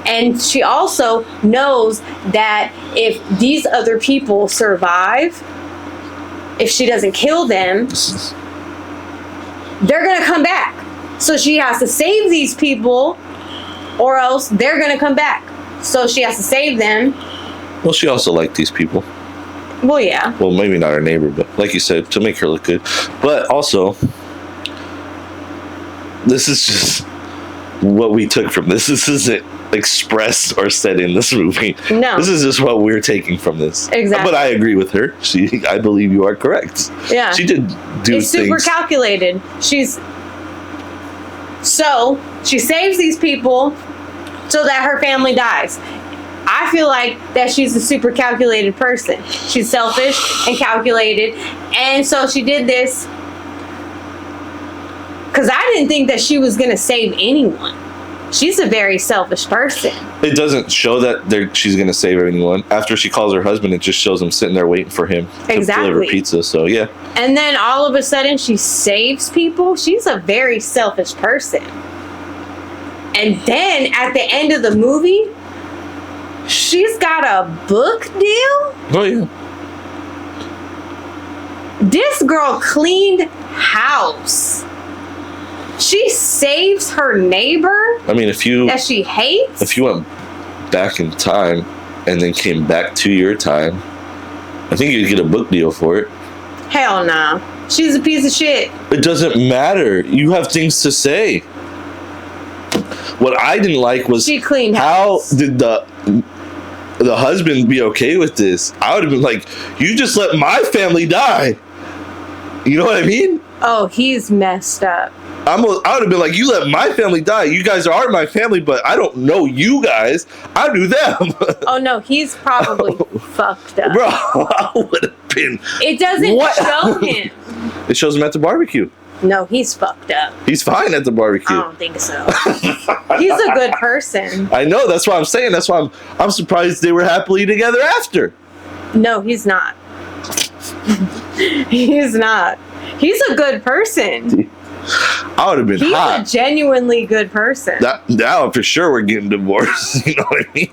And she also knows that if these other people survive, if she doesn't kill them, they're going to come back. So she has to save these people, or else they're going to come back. So she has to save them. Well, she also liked these people. Well, yeah. Well, maybe not her neighbor, but like you said, to make her look good. But also, this is just what we took from this. This isn't expressed or said in this movie. No. This is just what we're taking from this. Exactly. But I agree with her. I believe you are correct. Yeah. She did do It's things. super calculated. So she saves these people so that her family dies. I feel like that she's a super calculated person. She's selfish and calculated. And so she did this because I didn't think that she was going to save anyone. She's a very selfish person. It doesn't show that she's going to save anyone. After she calls her husband, it just shows him sitting there waiting for him to deliver pizza. So, yeah. And then all of a sudden, she saves people. She's a very selfish person. And then at the end of the movie, she's got a book deal? Oh, yeah. This girl cleaned house. She saves her neighbor. I mean, that she hates. If you went back in time and then came back to your time, I think you'd get a book deal for it. Hell no. She's a piece of shit. It doesn't matter. You have things to say. What I didn't like was she cleaned how house. did the husband be okay with this? I would have been like, you just let my family die. You know what I mean? Oh, he's messed up. I would have been like, you let my family die. You guys are my family, but I don't know you guys. I knew them. Oh, no, he's probably fucked up. Bro, I would have been. It doesn't show him. It shows him at the barbecue. No, he's fucked up. He's fine at the barbecue. I don't think so. He's a good person. I know. That's what I'm saying. That's why I'm surprised they were happily together after. No, he's not. He's not. He's a good person. I would have been hot. He's a genuinely good person. Now for sure we're getting divorced. You know what I mean?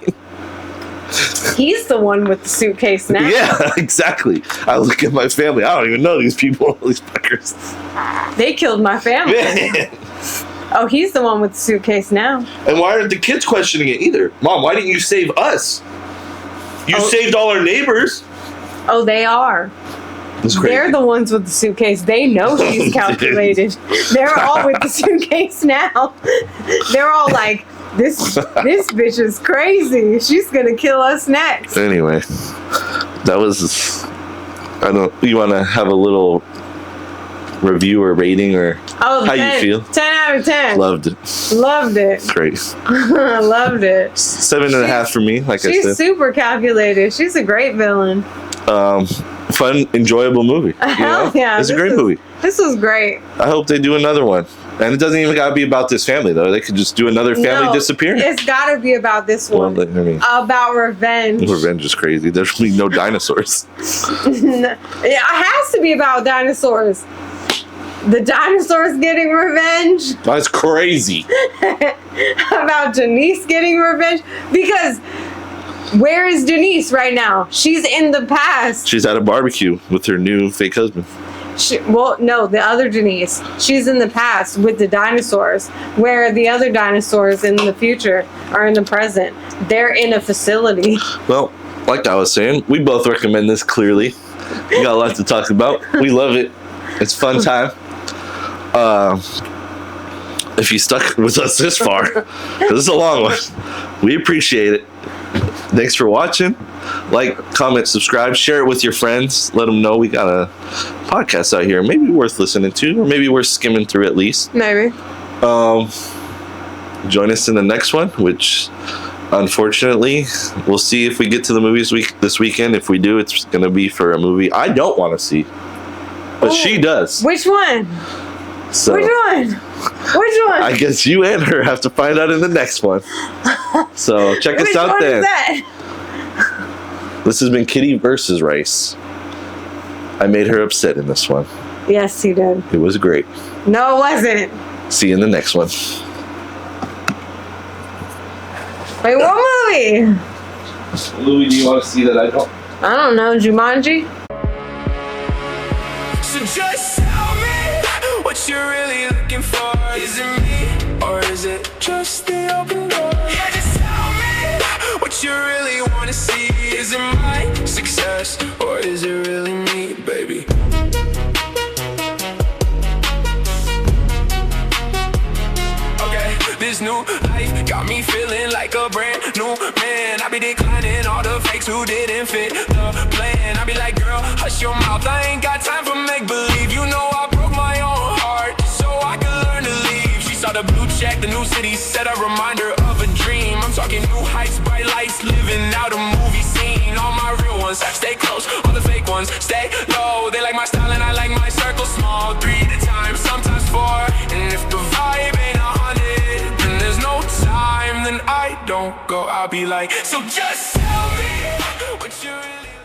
He's the one with the suitcase now. Yeah, exactly. I look at my family. I don't even know these people, these fuckers. They killed my family. Man. Oh, he's the one with the suitcase now. And why aren't the kids questioning it either? Mom, why didn't you save us? You saved all our neighbors. Oh, they are. It's crazy. They're the ones with the suitcase. They know she's calculated. They're all with the suitcase now. They're all like, this bitch is crazy. She's gonna kill us next. Anyway, that was. I don't. You want to have a little review or rating or how 10, you feel? 10 out of 10. Loved it. Loved it. Great. Loved it. 7.5 for me. Like I said, she's super calculated. She's a great villain. Fun, enjoyable movie. Hell yeah. It's a great movie. This was great. I hope they do another one. And it doesn't even gotta be about this family though. They could just do another family disappearing. It's gotta be about this one. Well, I mean, about revenge. Revenge is crazy. There's be no dinosaurs. It has to be about dinosaurs. The dinosaurs getting revenge. That's crazy. About Denise getting revenge. Because where is Denise right now? She's in the past. She's at a barbecue with her new fake husband. Well, no, the other Denise. She's in the past with the dinosaurs, where the other dinosaurs in the future are in the present. They're in a facility. Well, like I was saying, we both recommend this clearly. We got a lot to talk about. We love it. It's fun time. If you stuck with us this far, because this is a long one, we appreciate it. Thanks for watching. Like, comment, subscribe, share it with your friends. Let them know we got a podcast out here. Maybe worth listening to, or maybe worth skimming through at least. Maybe. Join us in the next one, which unfortunately we'll see if we get to the movies this weekend. If we do, it's going to be for a movie I don't want to see, but she does. Which one? So, Which one? Which one? I guess you and her have to find out in the next one. So check us out then. Which one is that? This has been Kitty versus Rice. I made her upset in this one. Yes, you did. It was great. No, it wasn't. See you in the next one. Wait, what movie? Louis, do you want to see that I don't? I don't know. Jumanji? So just tell me what you're really looking for. Is it me or is it just the open door? Yeah, just tell me what you really want to see. Is it my success or is it really me, baby? Okay, this new life got me feeling like a brand new man. I be declining all the fakes who didn't fit the plan. I be like, girl, hush your mouth. I ain't got time for make believe. You know I broke my own heart so I could learn to leave. She saw the blue check, the new city set a reminder of a dream. I'm talking new heights, bright lights, living out a movie scene. All my real ones stay close, all the fake ones stay low. They like my style and I like my circle small. 3 at a time, sometimes 4. And if the vibe ain't 100, then there's no time. Then I don't go. I'll be like, so just tell me